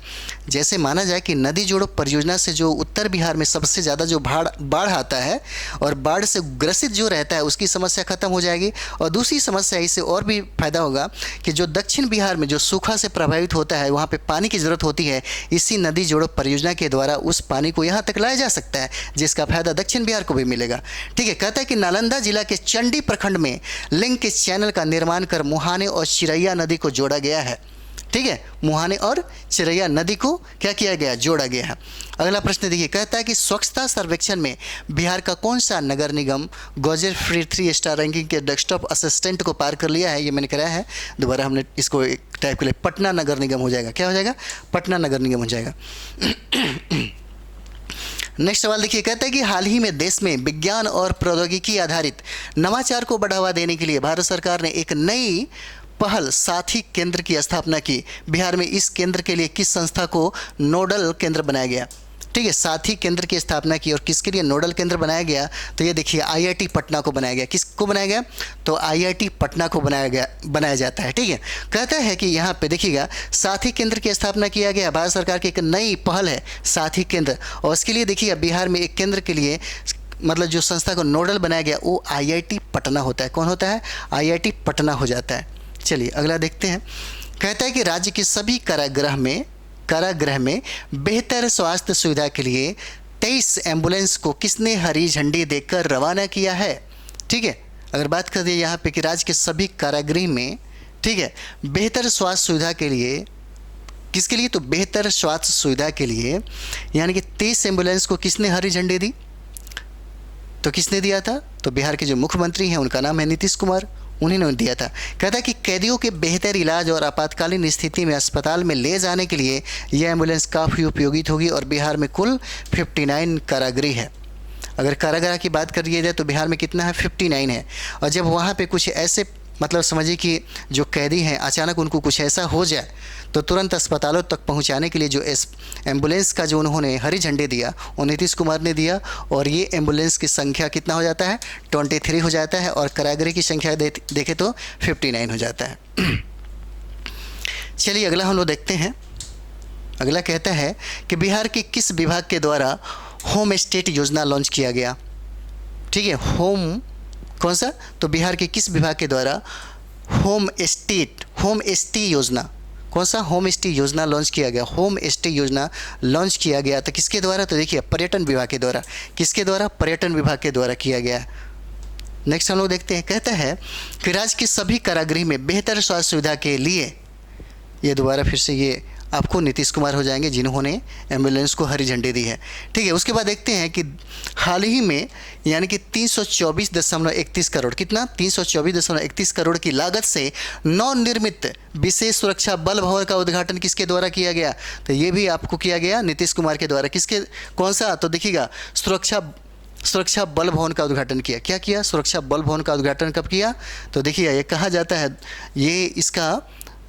जैसे माना जाए कि नदी जोड़ो परियोजना से जो उत्तर बिहार में सबसे ज़्यादा जो बाढ़ आता है और बाढ़ से ग्रसित जो रहता है उसकी समस्या खत्म हो जाएगी। और दूसरी समस्या इससे और भी फायदा होगा कि जो दक्षिण बिहार में जो सूखा से प्रभावित होता है, वहाँ पे पानी की ज़रूरत होती है, इसी नदी जोड़ो परियोजना के द्वारा उस पानी को यहाँ तक लाया जा सकता है, जिसका फायदा दक्षिण बिहार को भी मिलेगा। ठीक है, कहता है कि नालंदा जिला के चंडी प्रखंड में लिंक के चैनल का निर्माण कर मुहाने और चिरैया नदी को जोड़ा गया है। ठीक है, मुहाने और चिरैया नदी को क्या किया गया, जोड़ा गया है। अगला प्रश्न देखिए, कहता है कि स्वच्छता सर्वेक्षण में बिहार का कौन सा नगर निगम गोजर फ्री 3 स्टार रैंकिंग के डेस्कटॉप असिस्टेंट को पार कर लिया है? ये मैंने कराया है, दोबारा हमने इसको एक टाइप के लिए पटना नगर निगम हो जाएगा। क्या हो जाएगा? पटना नगर निगम हो जाएगा। नेक्स्ट सवाल देखिए, कहता है कि हाल ही में देश में विज्ञान और प्रौद्योगिकी आधारित नवाचार को बढ़ावा देने के लिए भारत सरकार ने एक नई पहल साथी केंद्र की स्थापना की। बिहार में इस केंद्र के लिए किस संस्था को नोडल केंद्र बनाया गया? ठीक है, साथी केंद्र की स्थापना की और किसके लिए नोडल केंद्र बनाया गया? तो ये देखिए आईआईटी पटना को बनाया गया। किसको बनाया गया? तो आईआईटी पटना को बनाया जाता है। ठीक है, कहता है कि यहाँ पे देखिएगा साथी केंद्र की स्थापना किया गया। भारत सरकार की एक नई पहल है साथी केंद्र, और उसके लिए देखिएगा बिहार में एक केंद्र के लिए मतलब जो संस्था को नोडल बनाया गया वो आईआईटी पटना होता है। कौन होता है? आईआईटी पटना हो जाता है। चलिए अगला देखते हैं। कहता है कि राज्य के सभी कारागृह में बेहतर स्वास्थ्य सुविधा के लिए 23 एम्बुलेंस को किसने हरी झंडी देकर रवाना किया है? ठीक है, अगर बात कर दें यहाँ पे कि राज्य के सभी कारागृह में, ठीक है, बेहतर स्वास्थ्य सुविधा के लिए, किसके लिए? तो बेहतर स्वास्थ्य सुविधा के लिए यानी कि 23 एम्बुलेंस को किसने हरी झंडी दी? तो किसने दिया था? तो बिहार के जो मुख्यमंत्री हैं उनका नाम है नीतीश कुमार, उन्हीं ने दिया था। कहता है कि कैदियों के बेहतर इलाज और आपातकालीन स्थिति में अस्पताल में ले जाने के लिए यह एम्बुलेंस काफ़ी उपयोगी होगी। और बिहार में कुल 59 कारागृह है। अगर कारागार की बात करिए जाए तो बिहार में कितना है? 59 है। और जब वहाँ पे कुछ ऐसे मतलब समझिए कि जो कैदी हैं अचानक उनको कुछ ऐसा हो जाए तो तुरंत अस्पतालों तक पहुंचाने के लिए जो एम्बुलेंस का जो उन्होंने हरी झंडी दिया वो नीतीश कुमार ने दिया। और ये एम्बुलेंस की संख्या कितना हो जाता है? 23 हो जाता है। और कारागृह की संख्या देखें तो 59 हो जाता है। चलिए अगला हम लोग देखते हैं। अगला कहता है कि बिहार के किस विभाग के द्वारा होम स्टेट योजना लॉन्च किया गया? ठीक है, होम कौन सा? तो बिहार के किस विभाग के द्वारा होम स्टे योजना, कौन सा? होम स्टे योजना लॉन्च किया गया। होम स्टे योजना लॉन्च किया गया तो किसके द्वारा? तो देखिए पर्यटन विभाग के द्वारा। किसके द्वारा? पर्यटन विभाग के द्वारा किया गया। नेक्स्ट हम लोग देखते हैं। कहता है कि राज्य के सभी कारागृह में बेहतर स्वास्थ्य सुविधा के लिए, ये दोबारा फिर से ये आपको नीतीश कुमार हो जाएंगे जिन्होंने एम्बुलेंस को हरी झंडी दी है। ठीक है, उसके बाद देखते हैं कि हाल ही में यानी कि 324.31 करोड़, कितना? 324.31 करोड़ की लागत से नवनिर्मित विशेष सुरक्षा बल भवन का उद्घाटन किसके द्वारा किया गया? तो ये भी आपको किया गया नीतीश कुमार के द्वारा। किसके, कौन सा? तो देखिएगा सुरक्षा बल भवन का उद्घाटन किया। क्या किया? सुरक्षा बल भवन का उद्घाटन कब किया? तो देखिए ये कहा जाता है, ये इसका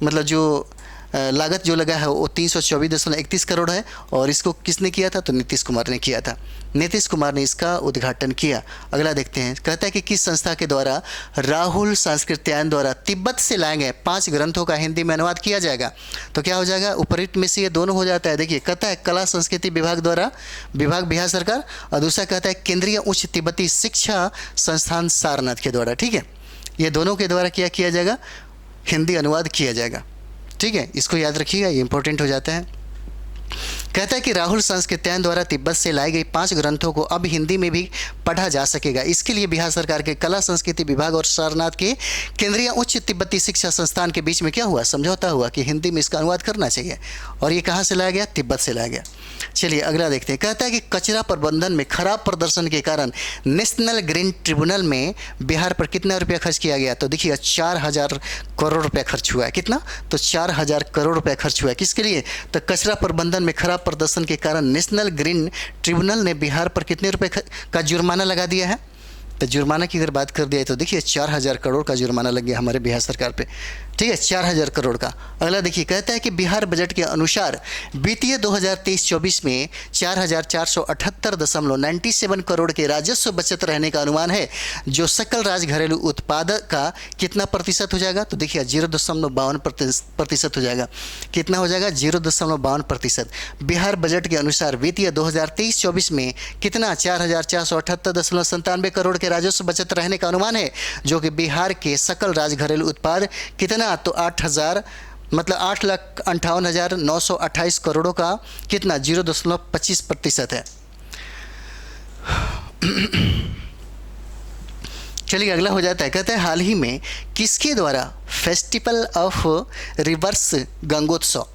मतलब जो लागत जो लगा है वो 324.31 करोड़ है, और इसको किसने किया था? तो नीतीश कुमार ने किया था। नीतीश कुमार ने इसका उद्घाटन किया। अगला देखते हैं, कहता है कि किस संस्था के द्वारा राहुल सांस्कृत्यायन द्वारा तिब्बत से लाए गए 5 ग्रंथों का हिंदी में अनुवाद किया जाएगा। तो क्या हो जाएगा? उपरिक्त में से ये दोनों हो जाता है। देखिए, कहता है कला संस्कृति विभाग द्वारा, विभाग बिहार सरकार, और दूसरा कहता है केंद्रीय उच्च तिब्बती शिक्षा संस्थान सारनाथ के द्वारा। ठीक है, ये दोनों के द्वारा क्या किया जाएगा? हिंदी अनुवाद किया जाएगा। ठीक है, इसको याद रखिएगा, ये इंपॉर्टेंट हो जाता है। कहता है कि राहुल सांस्कृत्यायन द्वारा तिब्बत से लाई गई 5 ग्रंथों को अब हिंदी में भी पढ़ा जा सकेगा। इसके लिए बिहार सरकार के कला संस्कृति विभाग और सारनाथ के केंद्रीय उच्च तिब्बती शिक्षा संस्थान के बीच में क्या हुआ? समझौता हुआ कि हिंदी में इसका अनुवाद करना चाहिए। और ये कहाँ से लाया गया? तिब्बत से लाया गया। चलिए अगला देखते हैं। कहता है कि कचरा प्रबंधन में खराब प्रदर्शन के कारण नेशनल ग्रीन ट्रिब्यूनल में बिहार पर कितना रुपया खर्च किया गया? तो देखिए 4000 करोड़ रुपया खर्च हुआ है। कितना? तो 4000 करोड़ रुपया खर्च हुआ है। किसके लिए? तो कचरा प्रबंधन में खराब प्रदर्शन के कारण नेशनल ग्रीन ट्रिब्यूनल ने बिहार पर कितने रुपए का जुर्माना लगा दिया है? तो जुर्माना की अगर बात कर दिया तो देखिए 4000 करोड़ का जुर्माना लग गया हमारे बिहार सरकार पे। ठीक है, 4000 करोड़ का। अगला देखिए, कहता है कि बिहार बजट के अनुसार वित्तीय 2023-24 में 4478.97 करोड़ के राजस्व बचत रहने का अनुमान है, जो सकल राज घरेलू उत्पाद का कितना प्रतिशत हो जाएगा? तो देखिए 0.52% हो जाएगा। कितना हो जाएगा? 0.52%। बिहार बजट के अनुसार वित्तीय 2023-24 में कितना? 4478.97 करोड़ के राजस्व बचत रहने का अनुमान है, जो कि बिहार के सकल राज घरेलू उत्पाद कितना? तो 8,58,928 करोड़ों का कितना? 0.25% है। चलिए अगला हो जाता है। कहता है हाल ही में किसके द्वारा फेस्टिवल ऑफ रिवर्स गंगोत्सव,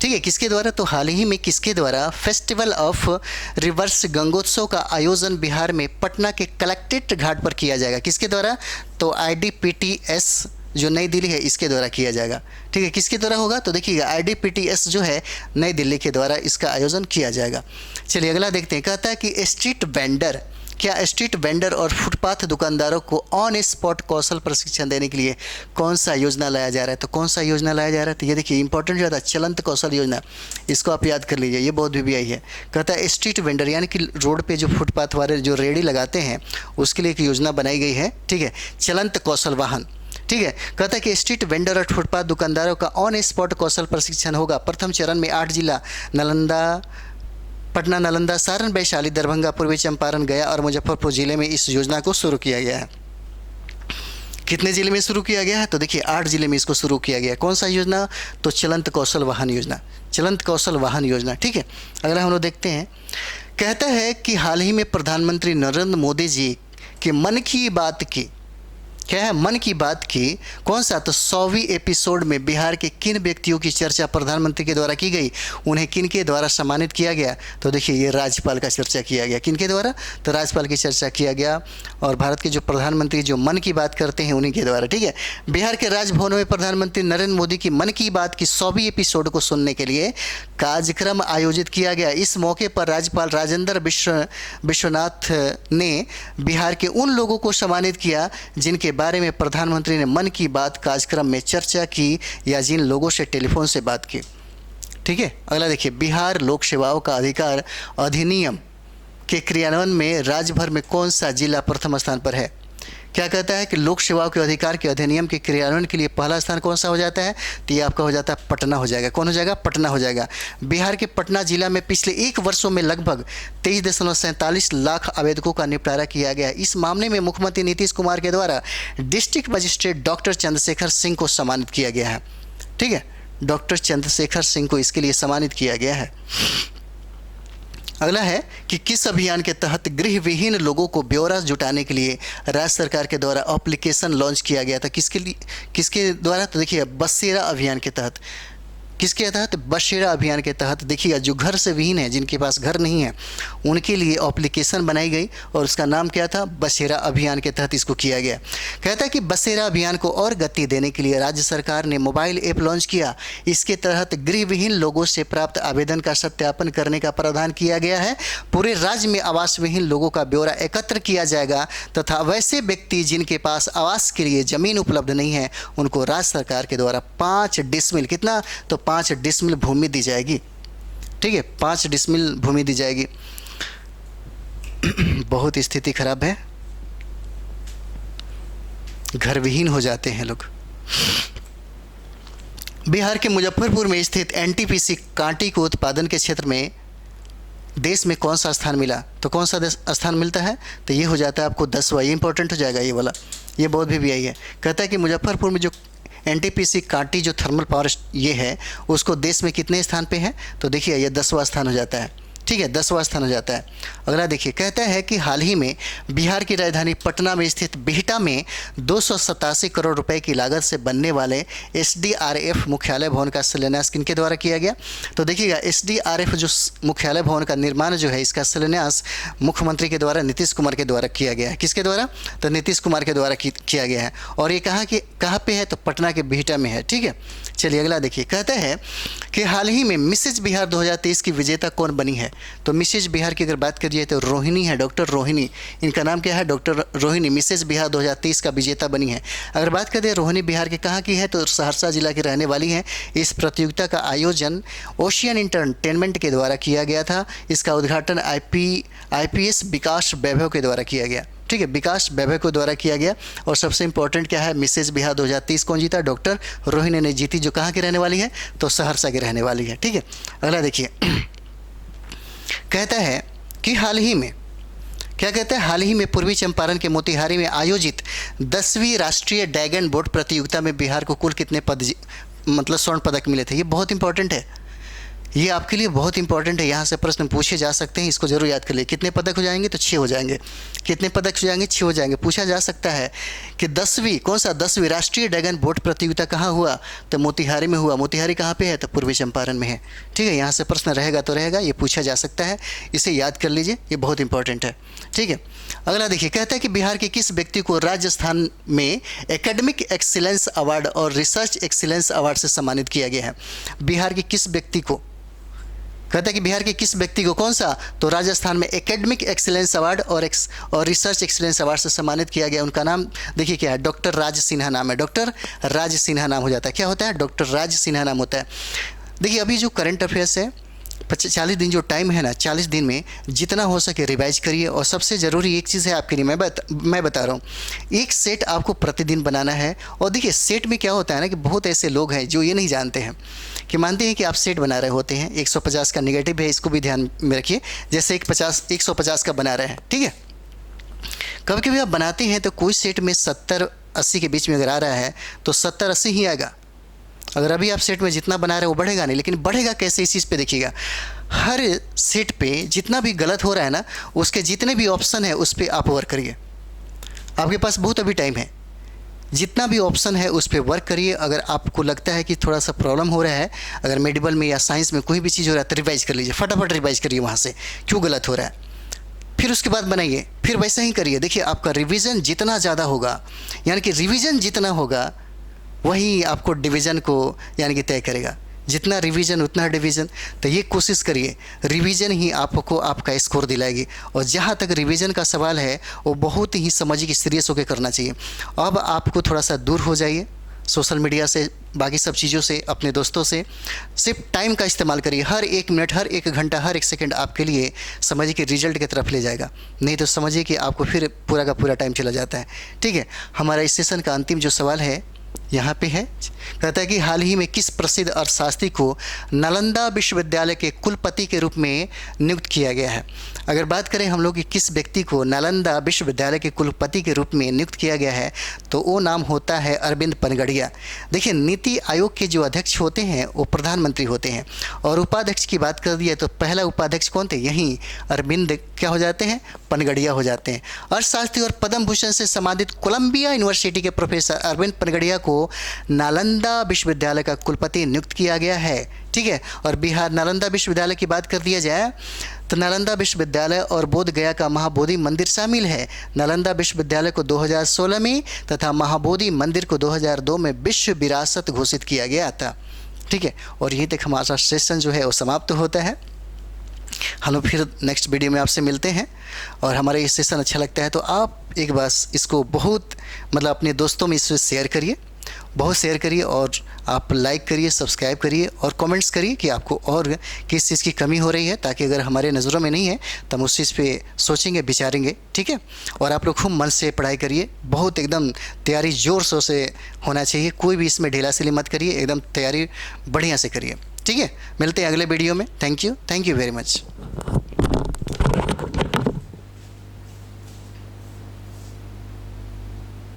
ठीक है, किसके द्वारा? तो हाल ही में किसके द्वारा फेस्टिवल ऑफ रिवर्स गंगोत्सव का आयोजन बिहार में पटना के कलेक्ट्रेट घाट पर किया जाएगा। किसके द्वारा? तो IDPTS जो नई दिल्ली है इसके द्वारा किया जाएगा। ठीक है, किसके द्वारा होगा? तो देखिएगा IDPTS जो है नई दिल्ली के द्वारा इसका आयोजन किया जाएगा। चलिए अगला देखते हैं। कहता है कि स्ट्रीट वेंडर, क्या स्ट्रीट वेंडर और फुटपाथ दुकानदारों को ऑन स्पॉट कौशल प्रशिक्षण देने के लिए कौन सा योजना लाया जा रहा है? तो कौन सा योजना लाया जा रहा है? तो ये देखिए इंपॉर्टेंट ज़्यादा, चलंत कौशल योजना, इसको आप याद कर लीजिए, ये बहुत VBI है। कहता है स्ट्रीट वेंडर यानी कि रोड पे जो फुटपाथ वाले जो रेडी लगाते हैं उसके लिए एक योजना बनाई गई है। ठीक है, चलंत कौशल वाहन। ठीक है, कहता है कि स्ट्रीट वेंडर और फुटपाथ दुकानदारों का ऑन स्पॉट कौशल प्रशिक्षण होगा। प्रथम चरण में 8 जिला पटना, नालंदा, सारण, वैशाली, दरभंगा, पूर्वी चंपारण, गया और मुजफ्फरपुर जिले में इस योजना को शुरू किया गया है। कितने जिले में शुरू किया गया है? तो देखिए 8 जिले में इसको शुरू किया गया। कौन सा योजना? तो चलंत कौशल वाहन योजना, चलंत कौशल वाहन योजना। ठीक है, अगला हम लोग देखते हैं। कहता है कि हाल ही में प्रधानमंत्री नरेंद्र मोदी जी के मन की बात की, क्या है? मन की बात की कौन सा? तो 100वीं एपिसोड में बिहार के किन व्यक्तियों की चर्चा प्रधानमंत्री के द्वारा की गई, उन्हें किन के द्वारा सम्मानित किया गया? तो देखिए ये राज्यपाल का चर्चा किया गया। किन के द्वारा? तो राज्यपाल की चर्चा किया गया, और भारत के जो प्रधानमंत्री जो मन की बात करते हैं उन्हीं के द्वारा। ठीक है, बिहार के राजभवन में प्रधानमंत्री नरेंद्र मोदी की मन की बात की 100वीं एपिसोड को सुनने के लिए कार्यक्रम आयोजित किया गया। इस मौके पर राज्यपाल राजेंद्र विश्वनाथ ने बिहार के उन लोगों को सम्मानित किया जिनके बारे में प्रधानमंत्री ने मन की बात कार्यक्रम में चर्चा की या जिन लोगों से टेलीफोन से बात की। ठीक है, अगला देखिए। बिहार लोक सेवाओं का अधिकार अधिनियम के क्रियान्वयन में राज्य भर में कौन सा जिला प्रथम स्थान पर है? क्या कहता है कि लोक सेवाओं के अधिकार के अधिनियम के क्रियान्वयन के लिए पहला स्थान कौन सा हो जाता है? तो ये आपका हो जाता है पटना हो जाएगा। कौन हो जाएगा? पटना हो जाएगा। बिहार के पटना जिला में पिछले 1 वर्षों में लगभग 23.47 लाख आवेदकों का निपटारा किया गया। इस मामले में मुख्यमंत्री नीतीश कुमार के द्वारा district magistrate doctor Chandrashekhar Singh को सम्मानित किया गया है। ठीक है, डॉक्टर चंद्रशेखर सिंह को इसके लिए सम्मानित किया गया है। अगला है कि किस अभियान के तहत गृह विहीन लोगों को ब्यौरा जुटाने के लिए राज्य सरकार के द्वारा एप्लीकेशन लॉन्च किया गया था? किसके द्वारा? तो देखिए बसेरा अभियान के तहत। किसके तहत? बसेरा अभियान के तहत। देखिएगा, जो घर से विहीन है, जिनके पास घर नहीं है, उनके लिए एप्लीकेशन बनाई गई और उसका नाम क्या था? बसेरा अभियान के तहत इसको किया गया। कहता है कि बसेरा अभियान को और गति देने के लिए राज्य सरकार ने मोबाइल ऐप लॉन्च किया। इसके तहत गृह विहीन लोगों से प्राप्त आवेदन का सत्यापन करने का प्रावधान किया गया है। पूरे राज्य में आवास विहीन लोगों का ब्यौरा एकत्र किया जाएगा तथा वैसे व्यक्ति जिनके पास आवास के लिए जमीन उपलब्ध नहीं है, उनको राज्य सरकार के द्वारा 5 डिसमिल, कितना? तो 5 डिसमिल भूमि दी जाएगी। ठीक है, 5 डिसमिल भूमि दी जाएगी। बहुत स्थिति खराब है, घर विहीन हो जाते हैं लोग। बिहार के मुजफ्फरपुर में स्थित एनटीपीसी कांटी को उत्पादन के क्षेत्र में देश में कौन सा स्थान मिला? तो कौन सा स्थान मिलता है? तो ये हो जाता है आपको 10वां। ये इंपॉर्टेंट हो जाएगा ये वाला, ये बहुत भी आई है। कहता है कि मुजफ्फरपुर में जो एनटीपीसी कांटी जो थर्मल पावर ये है, उसको देश में कितने स्थान पे है? तो देखिए ये 10वां स्थान हो जाता है। ठीक है, 10वां स्थान हो जाता है। अगला देखिए, कहता है कि हाल ही में बिहार की राजधानी पटना में स्थित बिहटा में 287 करोड़ रुपए की लागत से बनने वाले एसडीआरएफ मुख्यालय भवन का शिलान्यास किनके द्वारा किया गया? तो देखिएगा, एसडीआरएफ जो मुख्यालय भवन का निर्माण जो है, इसका शिलान्यास मुख्यमंत्री के द्वारा, नीतीश कुमार के द्वारा किया गया है। किसके द्वारा? तो नीतीश कुमार के द्वारा किया गया है। और ये कहाँ पे है? तो पटना के बिहटा में है। ठीक है, चलिए अगला देखिए। कहता है कि हाल ही में मिसेज बिहार 2023 की विजेता कौन बनी है? तो मिसेज बिहार की अगर बात करिए तो रोहिणी है, डॉक्टर रोहिणी। इनका नाम क्या है? डॉक्टर रोहिणी मिसेज बिहार 2023 का विजेता बनी है। अगर बात करें रोहिणी बिहार के कहाँ की है, तो सहरसा जिला की रहने वाली है। इस प्रतियोगिता का आयोजन ओशियन इंटरटेनमेंट के द्वारा किया गया था। इसका उद्घाटन आईपीएस विकास वैभव के द्वारा किया गया। ठीक है, विकास वैभव के द्वारा किया गया। और सबसे इंपॉर्टेंट क्या है? मिसेज बिहार 2023 कौन जीता? डॉक्टर रोहिणी ने जीती, जो कहाँ की रहने वाली है? तो सहरसा की रहने वाली है। ठीक है, अगला देखिए। कहता है कि हाल ही में, क्या कहता है? हाल ही में पूर्वी चंपारण के मोतिहारी में आयोजित 10वीं राष्ट्रीय ड्रैगन बोट प्रतियोगिता में बिहार को कुल कितने मतलब स्वर्ण पदक मिले थे? ये बहुत इंपॉर्टेंट है, ये आपके लिए बहुत इंपॉर्टेंट है। यहाँ से प्रश्न पूछे जा सकते हैं, इसको जरूर याद कर लिए। कितने पदक हो जाएंगे? तो 6 हो जाएंगे। कितने पदक हो जाएंगे? 6 हो जाएंगे। पूछा जा सकता है कि 10वीं, कौन सा 10वीं राष्ट्रीय ड्रैगन बोट प्रतियोगिता कहाँ हुआ? तो मोतिहारी में हुआ। मोतिहारी कहाँ पे है? तो पूर्वी चंपारण में है। ठीक है, यहाँ से प्रश्न रहेगा तो रहेगा, ये पूछा जा सकता है, इसे याद कर लीजिए, ये बहुत इंपॉर्टेंट है। ठीक है, अगला देखिए। कहता है कि बिहार के किस व्यक्ति को राजस्थान में एकेडमिक एक्सीलेंस अवार्ड और रिसर्च एक्सीलेंस अवार्ड से सम्मानित किया गया है? बिहार के किस व्यक्ति को? कहता है कि बिहार के किस व्यक्ति को, कौन सा? तो राजस्थान में एकेडमिक एक्सीलेंस अवार्ड और रिसर्च एक्सीलेंस अवार्ड से सम्मानित किया गया। उनका नाम देखिए क्या है? डॉक्टर राज सिन्हा नाम है। डॉक्टर राज सिन्हा नाम हो जाता है। क्या होता है? डॉक्टर राज सिन्हा नाम होता है। देखिए, अभी जो करंट अफेयर्स है, 40 दिन जो टाइम है ना, 40 दिन में जितना हो सके रिवाइज करिए। और सबसे ज़रूरी एक चीज़ है आपके लिए, मैं बता रहा हूँ, एक सेट आपको प्रतिदिन बनाना है। और देखिए, सेट में क्या होता है ना कि बहुत ऐसे लोग हैं जो ये नहीं जानते हैं कि मानते हैं कि आप सेट बना रहे होते हैं। 150 का नेगेटिव है, इसको भी ध्यान में रखिए। जैसे 150 का बना रहे हैं, ठीक है। कभी कभी आप बनाते हैं तो कोई सेट में 70-80 के बीच में अगर आ रहा है तो 70-80 ही आएगा। अगर अभी आप सेट में जितना बना रहे हो वो बढ़ेगा नहीं। लेकिन बढ़ेगा कैसे, इस चीज़ पे देखिएगा। हर सेट पे जितना भी गलत हो रहा है ना, उसके जितने भी ऑप्शन है उस पर आप वर्क करिए। आपके पास बहुत अभी टाइम है, जितना भी ऑप्शन है उस पर वर्क करिए। अगर आपको लगता है कि थोड़ा सा प्रॉब्लम हो रहा है, अगर मेडिकल में या साइंस में कोई भी चीज़ हो रहा है तो रिवाइज कर लीजिए, फटाफट रिवाइज करिए वहाँ से क्यों गलत हो रहा है, फिर उसके बाद बनाइए, फिर वैसा ही करिए। देखिए, आपका रिवीजन जितना ज़्यादा होगा, यानी कि रिवीजन जितना होगा वही आपको डिवीज़न को यानी कि तय करेगा। जितना रिवीजन उतना डिवीज़न। तो ये कोशिश करिए, रिवीजन ही आपको आपका स्कोर दिलाएगी। और जहाँ तक रिवीजन का सवाल है वो बहुत ही समझिए, सीरियस होकर करना चाहिए। अब आपको थोड़ा सा दूर हो जाइए सोशल मीडिया से, बाकी सब चीज़ों से, अपने दोस्तों से। सिर्फ टाइम का इस्तेमाल करिए। हर 1 मिनट, हर 1 घंटा, हर 1 सेकंड आपके लिए समझिए कि रिजल्ट की तरफ ले जाएगा। नहीं तो समझिए कि आपको फिर पूरा का पूरा टाइम चला जाता है। ठीक है, हमारा इस सेशन का अंतिम जो सवाल है यहाँ पे है। कहता है कि हाल ही में किस प्रसिद्ध अर्थशास्त्री को नालंदा विश्वविद्यालय के कुलपति के रूप में नियुक्त किया गया है? अगर बात करें हम लोग कि किस व्यक्ति को नालंदा विश्वविद्यालय के कुलपति के रूप में नियुक्त किया गया है, तो वो नाम होता है अरविंद पनगड़िया। देखिए, नीति आयोग के जो अध्यक्ष होते हैं वो प्रधानमंत्री होते हैं। और उपाध्यक्ष की बात कर दिया तो पहला उपाध्यक्ष कौन थे? यहीं अरविंद क्या हो जाते हैं? पनगड़िया हो जाते हैं। अर्थशास्त्री और पद्म भूषण से सम्मानित कोलंबिया यूनिवर्सिटी के प्रोफेसर अरविंद पनगड़िया को नालंदा विश्वविद्यालय का कुलपति नियुक्त किया गया है। ठीक है, और बिहार नालंदा विश्वविद्यालय की बात कर दिया जाए तो नालंदा विश्वविद्यालय और बोध गया का महाबोधि मंदिर शामिल है। नालंदा विश्वविद्यालय को 2016 में तथा महाबोधि मंदिर को 2002 में विश्व विरासत घोषित किया गया था। ठीक है, और यहीं तक हमारा सेशन जो है वो समाप्त होता है। हम लोग फिर नेक्स्ट वीडियो में आपसे मिलते हैं, और हमारा ये सेशन अच्छा लगता है तो आप एक बार इसको बहुत अपने दोस्तों में इसे शेयर करिए, बहुत शेयर करिए, और आप लाइक करिए, सब्सक्राइब करिए और कमेंट्स करिए कि आपको और किस चीज़ की कमी हो रही है, ताकि अगर हमारे नज़रों में नहीं है तो हम उस चीज़ पे सोचेंगे, विचारेंगे। ठीक है, और आप लोग खूब मन से पढ़ाई करिए, बहुत एकदम तैयारी ज़ोर शोर से होना चाहिए, कोई भी इसमें ढीला सिली मत करिए, एकदम तैयारी बढ़िया से करिए। ठीक है, मिलते हैं अगले वीडियो में। Thank you very much.